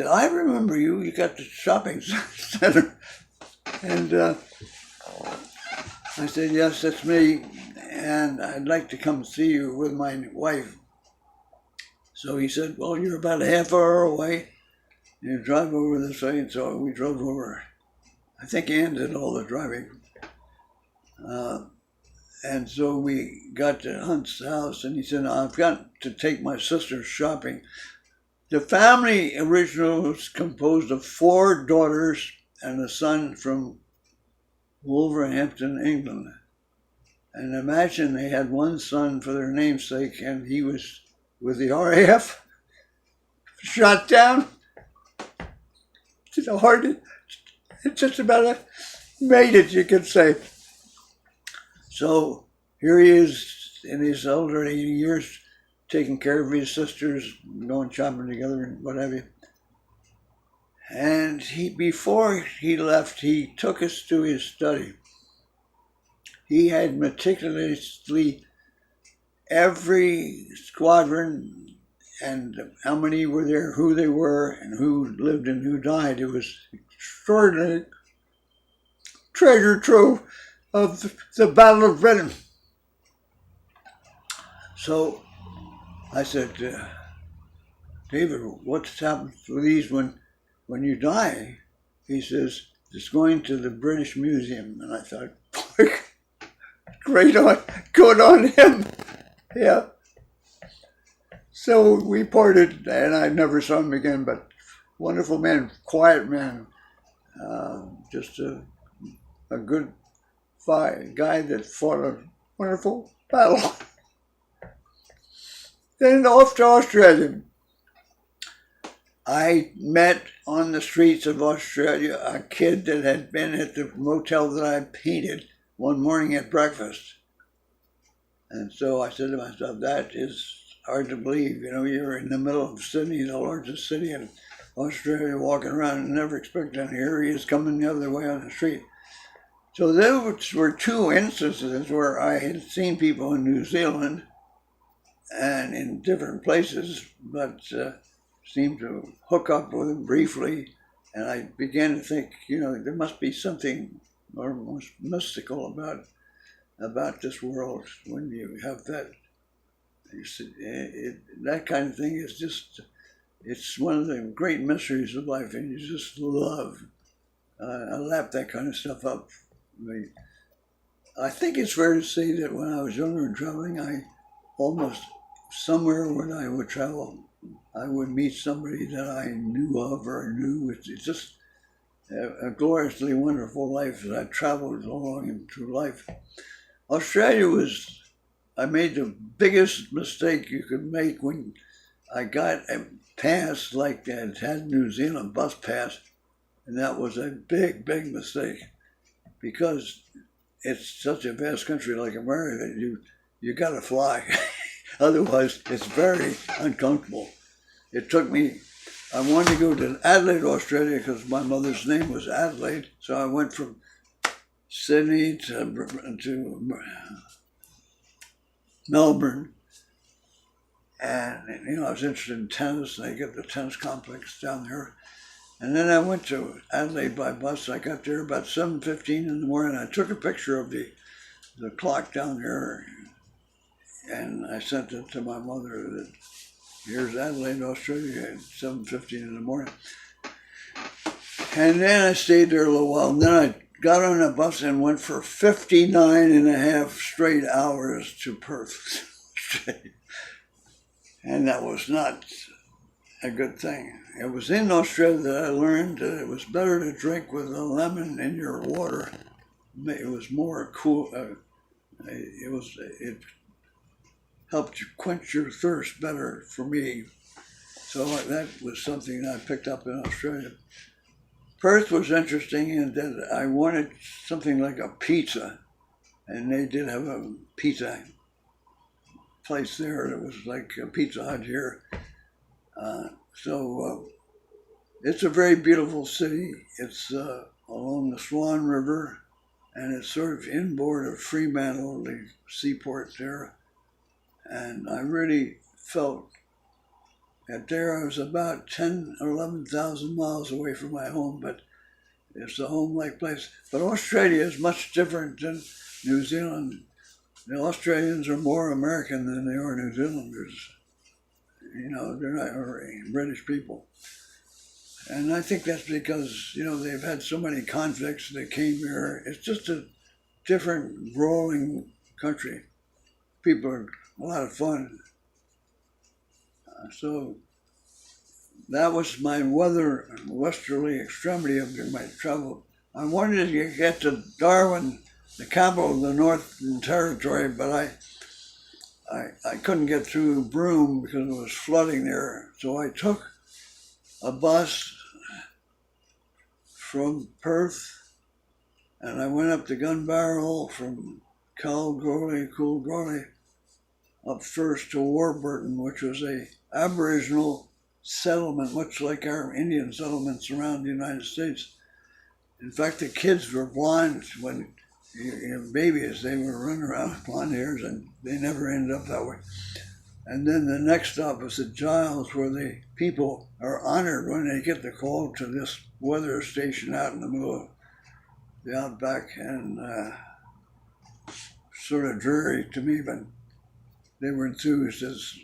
"I remember you. You got the shopping center." And I said, "Yes, that's me. And I'd like to come see you with my wife." So he said, "Well, you're about a half hour away. You drive over this way." And so we drove over. I think Ann did all the driving. And so we got to Hunt's house, and he said, "I've got to take my sister shopping." The family originally was composed of 4 daughters and a son from Wolverhampton, England. And imagine they had one son for their namesake, and he was with the RAF, shot down. It just about made it, you could say. So here he is in his elderly years, taking care of his sisters, going shopping together and what have you. And before he left, he took us to his study. He had meticulously every squadron and how many were there, who they were, and who lived and who died. It was extraordinary treasure trove of the Battle of Britain. So I said, "David, what's happened to these when you die?" He says, "It's going to the British Museum." And I thought, boy, good on him. Yeah. So we parted, and I never saw him again, but wonderful man, quiet man, just a good guy that fought a wonderful battle. Then off to Australia. I met on the streets of Australia a kid that had been at the motel that I painted one morning at breakfast. And so I said to myself, that is hard to believe. You're in the middle of Sydney, the largest city in Australia, walking around and never expecting, here he is coming the other way on the street. So those were 2 instances where I had seen people in New Zealand and in different places, but seemed to hook up with them briefly. And I began to think, there must be something almost mystical about this world when you have that. That kind of thing is just, it's one of the great mysteries of life, and you just love. I lap that kind of stuff up. I think it's fair to say that when I was younger and traveling, I almost somewhere when I would travel, I would meet somebody that I knew of or knew. It's just a gloriously wonderful life as I traveled along and through life. Australia I made the biggest mistake you could make when I got a pass like that, had New Zealand bus pass, and that was a big, big mistake because it's such a vast country like America, you got to fly. Otherwise, it's very uncomfortable. It took me I wanted to go to Adelaide, Australia, because my mother's name was Adelaide. So I went from Sydney to Melbourne. And, I was interested in tennis, and they got the tennis complex down there. And then I went to Adelaide by bus. I got there about 7:15 in the morning. I took a picture of the clock down there, and I sent it to my mother that here's Adelaide, Australia, at 7:15 in the morning. And then I stayed there a little while. And then I got on a bus and went for 59 and a half straight hours to Perth, Australia. And that was not a good thing. It was in Australia that I learned that it was better to drink with a lemon in your water. It was more cool. It helped you quench your thirst better for me. So that was something I picked up in Australia. Perth was interesting in that I wanted something like a pizza, and they did have a pizza place there that was like a Pizza Hut here. So it's a very beautiful city. It's along the Swan River, and it's sort of inboard of Fremantle, the seaport there. And I really felt that there I was about 10 or 11,000 miles away from my home, but it's a home-like place. But Australia is much different than New Zealand. The Australians are more American than they are New Zealanders. They're not British people. And I think that's because, they've had so many convicts that came here. It's just a different, rolling country. People are a lot of fun. So that was my westerly extremity of my travel. I wanted to get to Darwin, the capital of the Northern Territory, but I couldn't get through Broome because it was flooding there. So I took a bus from Perth, and I went up to Gun Barrel from Coolgardie up first to Warburton, which was a Aboriginal settlement, much like our Indian settlements around the United States. In fact, the kids were blind when babies. They were running around with blonde hairs, and they never ended up that way. And then the next stop was at Giles, where the people are honored when they get the call to this weather station out in the middle of the outback, and sort of dreary to me, but they were enthused as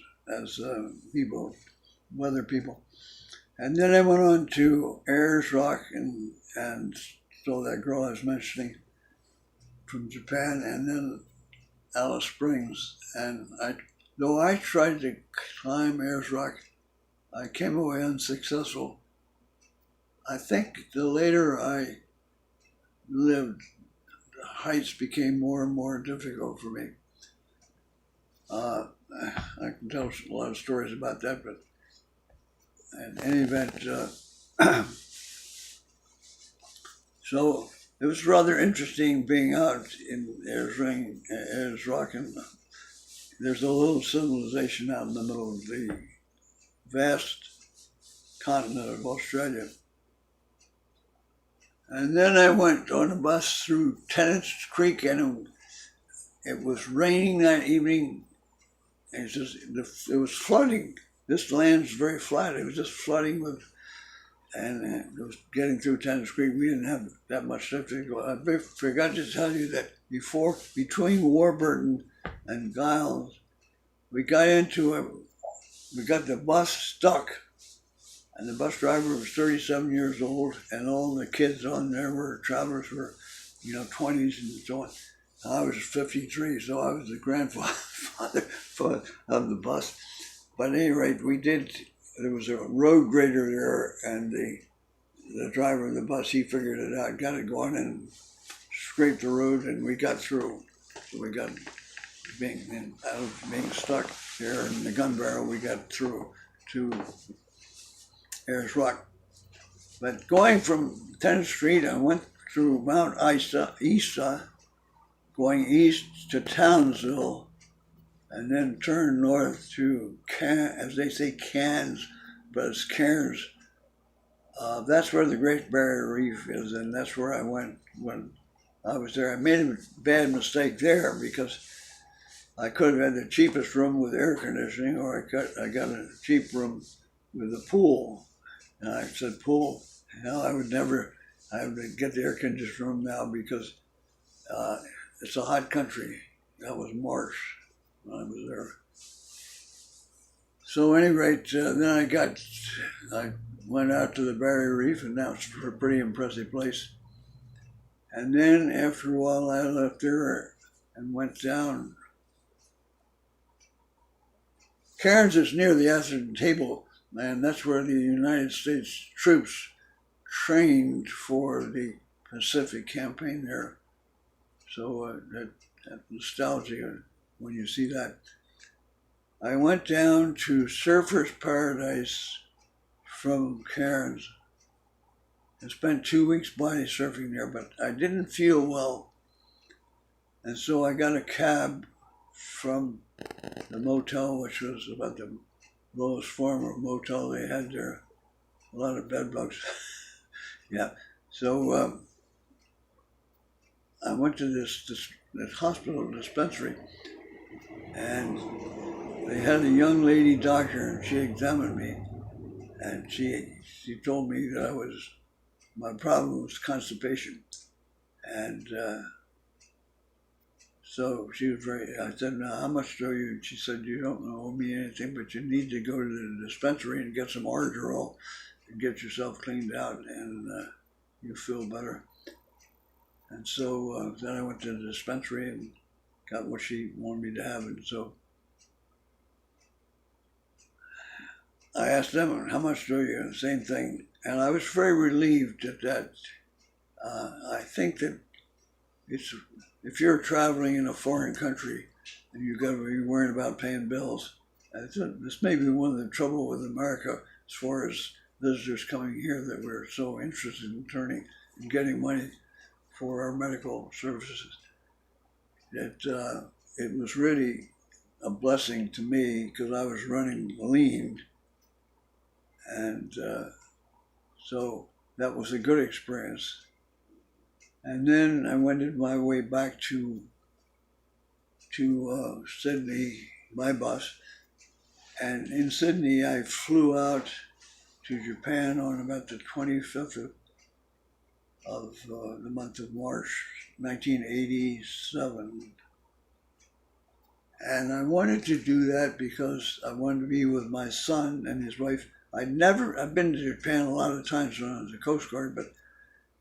people, weather people. And then I went on to Ayers Rock and saw that girl I was mentioning from Japan, and then Alice Springs. And though I tried to climb Ayers Rock, I came away unsuccessful. I think the later I lived, the heights became more and more difficult for me. I can tell a lot of stories about that, but in any event, so it was rather interesting being out in Ayers Rock, and there's a little civilization out in the middle of the vast continent of Australia. And then I went on a bus through Tennant's Creek, and it was raining that evening. And it was flooding. This land's very flat. It was just flooding and it was getting through Tennant's Creek. We didn't have that much stuff to go. I forgot to tell you that between Warburton and Giles, we got the bus stuck, and the bus driver was 37 years old, and all the kids on there travelers were, 20s and so on. I was 53, so I was the grandfather of the bus. But at any rate, there was a road grader there, and the driver of the bus, he figured it out, got it going and scraped the road, and we got through. So we got out of being stuck here in the Gun Barrel, we got through to Ayers Rock. But going from 10th Street, I went through Mount Isa, going east to Townsville, and then turned north to as they say Cairns, but it's Cairns, That's where the Great Barrier Reef is, and that's where I went when I was there. I made a bad mistake there because I could have had the cheapest room with air conditioning, or I got a cheap room with a pool. And I said, pool? Hell, I would get the air conditioned room now because it's a hot country. That was March when I was there. So at any rate, then I went out to the Barrier Reef, and that was a pretty impressive place. And then after a while, I left there and went down. Cairns is near the Atherton Table, and that's where the United States troops trained for the Pacific campaign there. So that nostalgia when you see that. I went down to Surfers Paradise from Cairns and spent 2 weeks body surfing there, but I didn't feel well. And so I got a cab from the motel, which was about the lowest form of motel they had there. A lot of bed bugs. Yeah. So I went to this hospital dispensary, and they had a young lady doctor, and she examined me, and she told me that my problem was constipation. And so she was I said, now how much do you? She said, you don't owe me anything, but you need to go to the dispensary and get some Argerol and get yourself cleaned out, and you feel better. And so then I went to the dispensary and got what she wanted me to have. And so I asked them, how much do you? Same thing. And I was very relieved at that. I think that if you're traveling in a foreign country and you've got to be worrying about paying bills, this may be one of the trouble with America as far as visitors coming here, that we're so interested in getting money for our medical services. It was really a blessing to me because I was running lean. And so that was a good experience. And then I wended my way back to Sydney, my bus. And in Sydney, I flew out to Japan on about the 25th of the month of March, 1987. And I wanted to do that because I wanted to be with my son and his wife. I've been to Japan a lot of times when I was a Coast Guard, but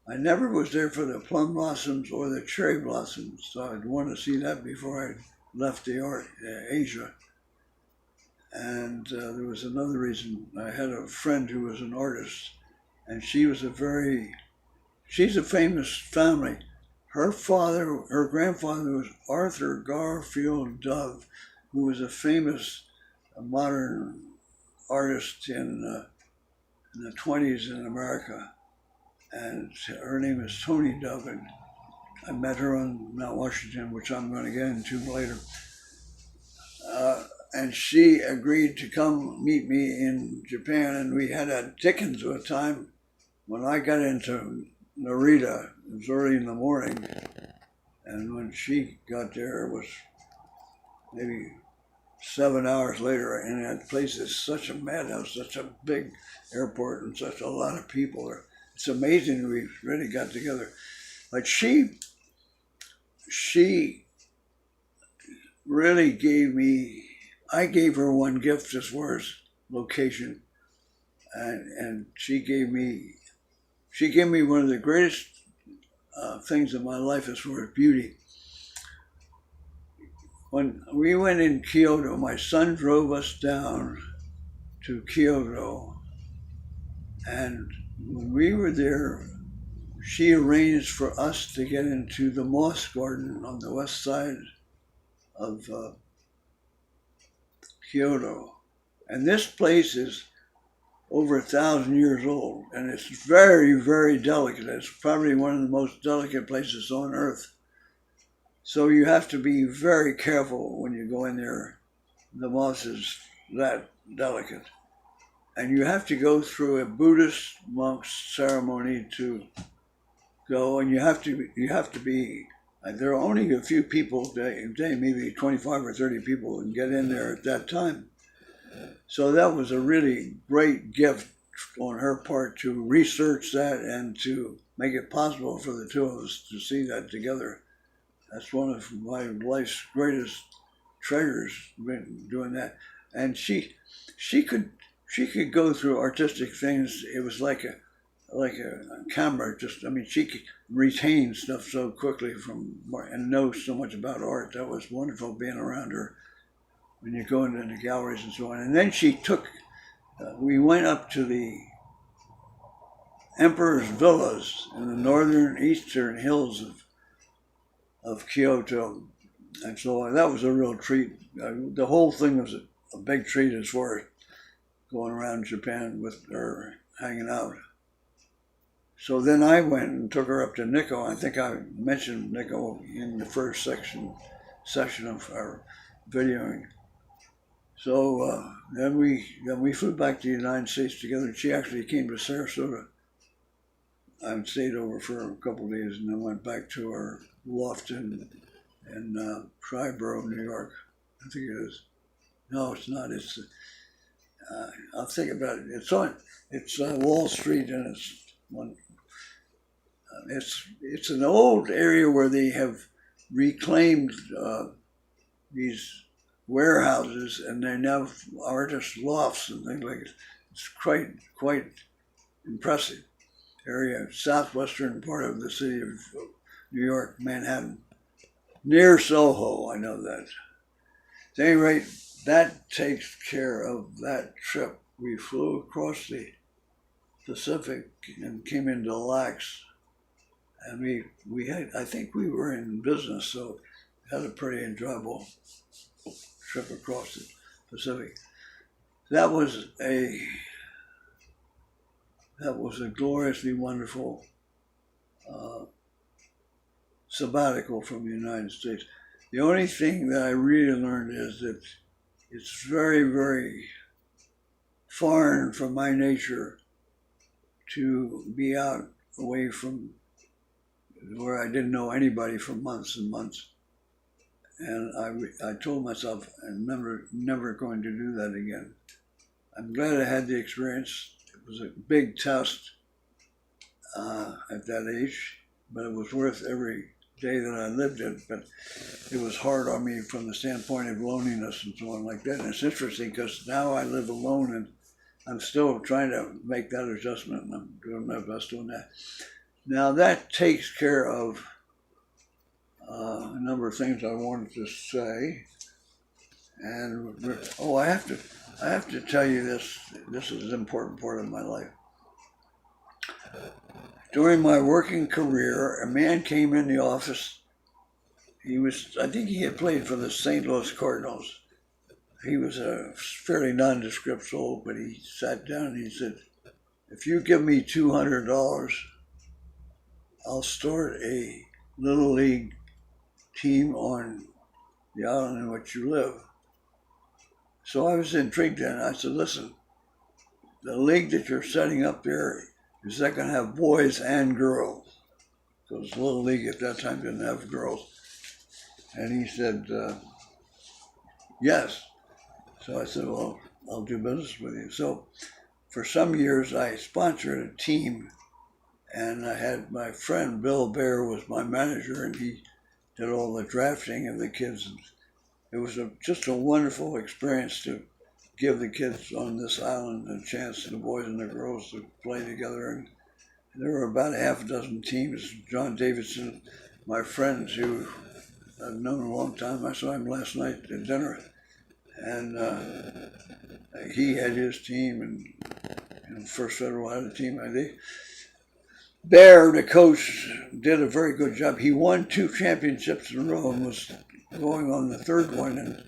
I never was there for the plum blossoms or the cherry blossoms. So I'd want to see that before I left Asia. And there was another reason. I had a friend who was an artist, and she's a famous family. Her grandfather was Arthur Garfield Dove, who was a famous modern artist in the 20s in America. And her name is Tony Dove, and I met her on Mount Washington, which I'm going to get into later. And she agreed to come meet me in Japan, and we had a Dickens at a time. When I got into Narita, it was early in the morning, and when she got there, it was maybe 7 hours later, and that place is such a madhouse, such a big airport, and such a lot of people. It's amazing we really got together. But she really I gave her one gift as far as location, and she gave me one of the greatest things in my life as far as beauty. When we went in Kyoto, my son drove us down to Kyoto, and when we were there, she arranged for us to get into the Moss Garden on the west side of Kyoto. And this place is over 1,000 years old, and it's very, very delicate. It's probably one of the most delicate places on earth. So you have to be very careful when you go in there. The moss is that delicate. and you have to go through a Buddhist monk's ceremony to go, and you have to be. There are only a few people a day, maybe 25 or 30 people, can get in there at that time. So that was a really great gift on her part to research that and to make it possible for the two of us to see that together. That's one of my life's greatest treasures, doing that. And she could go through artistic things. It was like a camera. She could retain stuff so quickly and know so much about art. That was wonderful being around her when you go into the galleries and so on. And then we went up to the Emperor's Villas in the northern eastern hills of Kyoto. And so that was a real treat. The whole thing was a big treat as far as going around Japan with her, hanging out. So then I went and took her up to Nikko. I think I mentioned Nikko in the first session of our videoing. So then we flew back to the United States together. She actually came to Sarasota. I stayed over for a couple of days and then went back to our loft in Triborough, New York. I think it is. No, it's not. It's I'll think about it. It's Wall Street, and it's an old area where they have reclaimed these warehouses, and they now are just lofts and things like it. It's quite impressive area, southwestern part of the city of New York, Manhattan, near Soho. I know that. At any rate, that takes care of that trip. We flew across the Pacific and came into Lax, and I think we were in business, so had a pretty enjoyable trip across the Pacific. That was a gloriously wonderful sabbatical from the United States. The only thing that I really learned is that it's very, very foreign from my nature to be out away from where I didn't know anybody for months and months. And I told myself I'm never going to do that again. I'm glad I had the experience. It was a big test at that age, but it was worth every day that I lived it. But it was hard on me from the standpoint of loneliness and so on like that. And it's interesting because now I live alone and I'm still trying to make that adjustment, and I'm doing my best doing that. Now that takes care of a number of things I wanted to say. And I have to tell you this. This is an important part of my life. During my working career, a man came in the office. I think he had played for the St. Louis Cardinals. He was a fairly nondescript soul, but he sat down and he said, "If you give me $200, I'll start a little league team on the island in which you live." So I was intrigued and I said, "Listen, the league that you're setting up there, is that going to have boys and girls?" Because the little league at that time didn't have girls. And he said, "Yes." So I said, "Well, I'll do business with you." So for some years I sponsored a team, and I had my friend Bill Bear was my manager, and he did all the drafting of the kids. It was just a wonderful experience to give the kids on this island a chance, the boys and the girls, to play together. And there were about a half a dozen teams. John Davidson, my friends who I've known a long time, I saw him last night at dinner. And he had his team, and First Federal had a team, I think. Bear, the coach, did a very good job. He won 2 championships in a row and was going on the 3rd one, and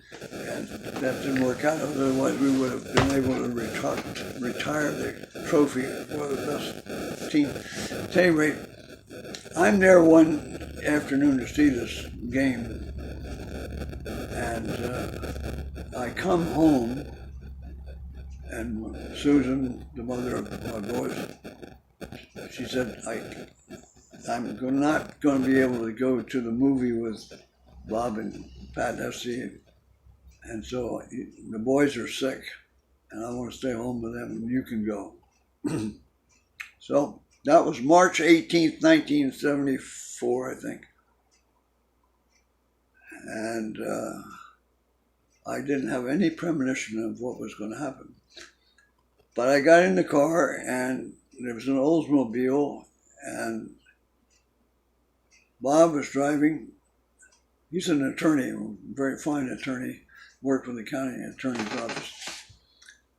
that didn't work out. Otherwise, we would have been able to retire the trophy for the best team. At any rate, I'm there one afternoon to see this game, and I come home, And Susan, the mother of my boys, she said, I'm not going to be able to go to the movie with Bob and Pat Hesse, and so the boys are sick, and I want to stay home with them, and you can go. So that was March 18th, 1974, I think. And I didn't have any premonition of what was going to happen. But I got in the car, and there was an Oldsmobile, and Bob was driving. He's an attorney, a very fine attorney, worked with the county attorney's office.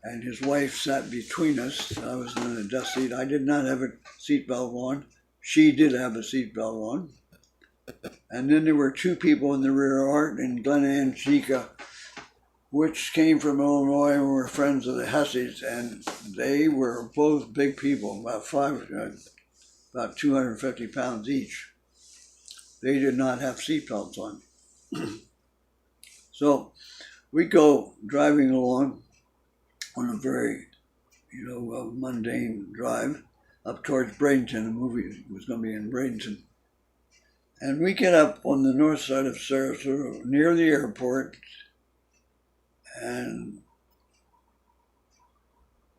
And his wife sat between us. I was in the desk seat. I did not have a seatbelt on. She did have a seatbelt on. And then there were two people in the rear, Art and Glenna and Chica, which came from Illinois and were friends of the Hesses. And they were both big people, about 250 pounds each. They did not have seatbelts on. So we go driving along on a very, mundane drive up towards Bradenton. The movie was going to be in Bradenton. And we get up on the north side of Sarasota, near the airport, and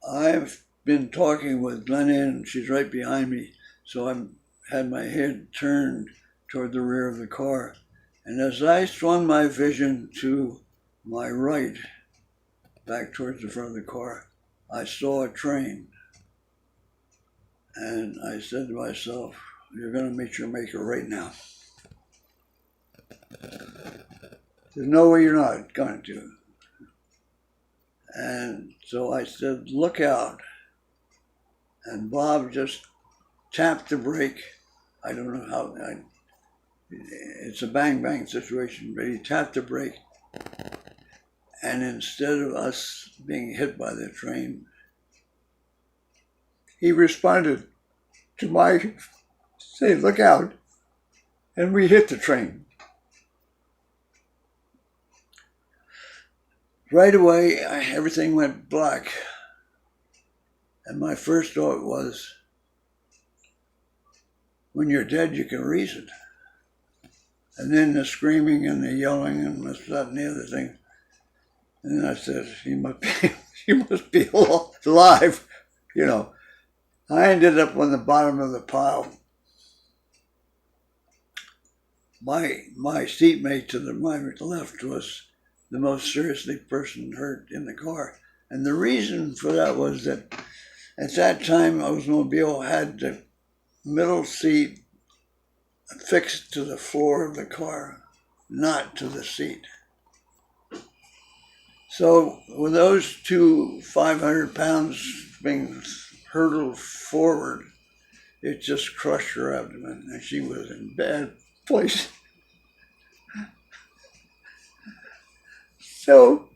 I've been talking with Glenna, and she's right behind me, so I had my head turned toward the rear of the car. And as I swung my vision to my right, back towards the front of the car, I saw a train. And I said to myself, you're going to meet your maker right now. There's no way you're not going to. And so I said, look out. And Bob just tapped the brake. I don't know how, it's a bang-bang situation, but he tapped the brake. And instead of us being hit by the train, he responded to my say, look out, and we hit the train. Right away, everything went black. And my first thought was, when you're dead, you can reason. And then the screaming and the yelling and this, that, and the other thing. And then I said, he must be alive, I ended up on the bottom of the pile. My seatmate to my left was the most seriously person hurt in the car. And the reason for that was that at that time, Oldsmobile had the middle seat fixed to the floor of the car, not to the seat. So with those two 500 pounds being hurtled forward, it just crushed her abdomen, and she was in bad place. So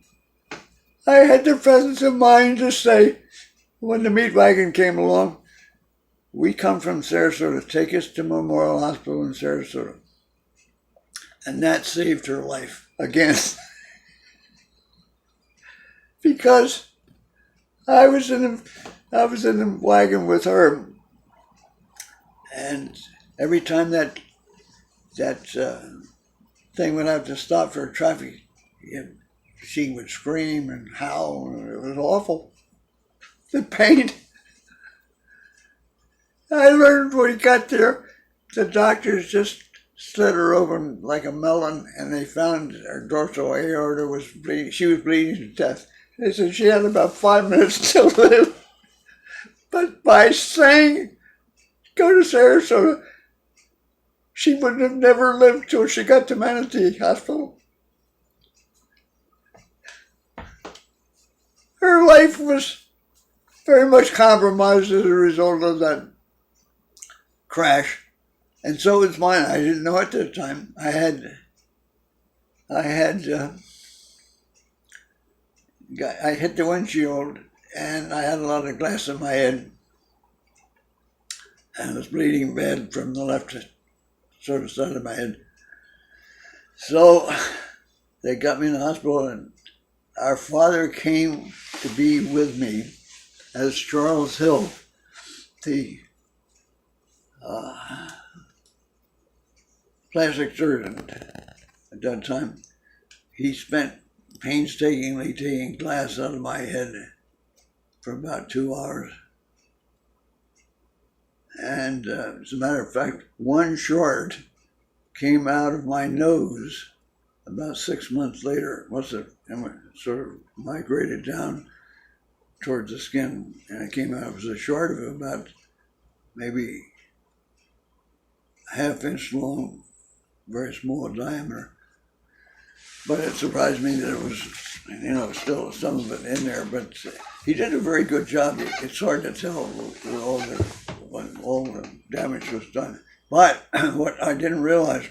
I had the presence of mind to say, when the meat wagon came along, we come from Sarasota, take us to Memorial Hospital in Sarasota. And that saved her life again. Because I was in the wagon with her, and every time that thing would have to stop for traffic, she would scream and howl, and it was awful. The pain. I learned when we got there, the doctors just slit her open like a melon, and they found her dorsal aorta was bleeding. She was bleeding to death. They said she had about 5 minutes to live. But by saying, go to Sarasota, she would have never lived till she got to Manatee Hospital. Her life was very much compromised as a result of that crash. And so was mine. I didn't know at the time. I hit the windshield, and I had a lot of glass in my head, and I was bleeding bad from the left sort of side of my head. So they got me in the hospital, and our father came to be with me as Charles Hill, the plastic surgeon at that time. He spent painstakingly taking glass out of my head for about 2 hours. And as a matter of fact, one short came out of my nose about 6 months later. Must have sort of migrated down towards the skin, and it came out. It was a short of about maybe a ½ inch long, very small diameter. But it surprised me that it was, still some of it in there. But he did a very good job. It's hard to tell when all the damage was done. But what I didn't realize,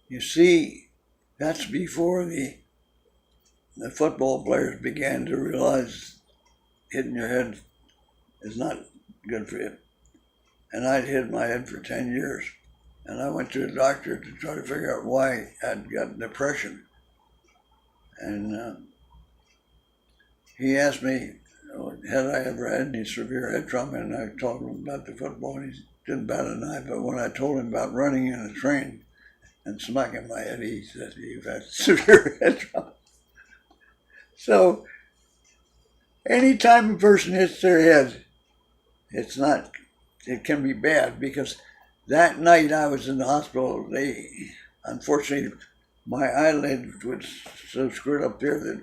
you see, that's before the football players began to realize hitting your head is not good for you. And I'd hit my head for 10 years. And I went to a doctor to try to figure out why I'd got depression. And he asked me, had I ever had any severe head trauma? And I told him about the football, and he didn't bat an eye. But when I told him about running in a train and smacking my head, he said, "You've had severe head trauma." So anytime a person hits their head, it can be bad, because that night I was in the hospital. Unfortunately, my eyelid was so screwed up there that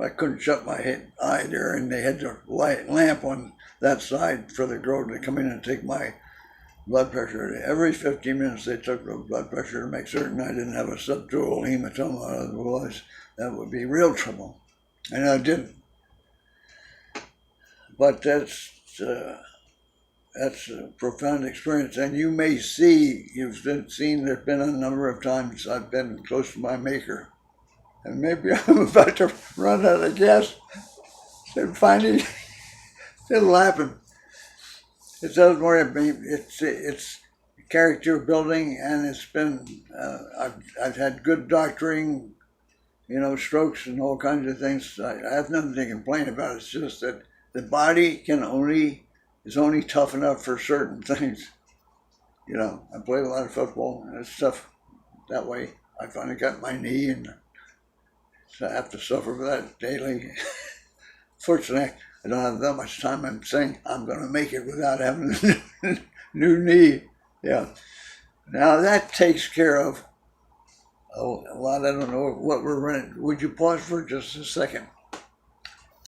I couldn't shut my eye there, and they had to light lamp on that side for the girl to come in and take my blood pressure. Every 15 minutes they took the blood pressure to make certain I didn't have a subdural hematoma, otherwise that would be real trouble. And I didn't. But that's a profound experience. And you may see, there's been a number of times I've been close to my maker. And maybe I'm about to run out of gas. And finally, still laughing. It does worry me. It's character building, and it's been, I've had good doctoring, strokes and all kinds of things. I have nothing to complain about. It's just that the body is only tough enough for certain things. I played a lot of football, and it's tough that way. I finally got my knee, and so I have to suffer with that daily. Fortunately, I don't have that much time. I'm saying I'm going to make it without having a new knee. Yeah. Now that takes care of a lot. I don't know what we're running. Would you pause for just a second?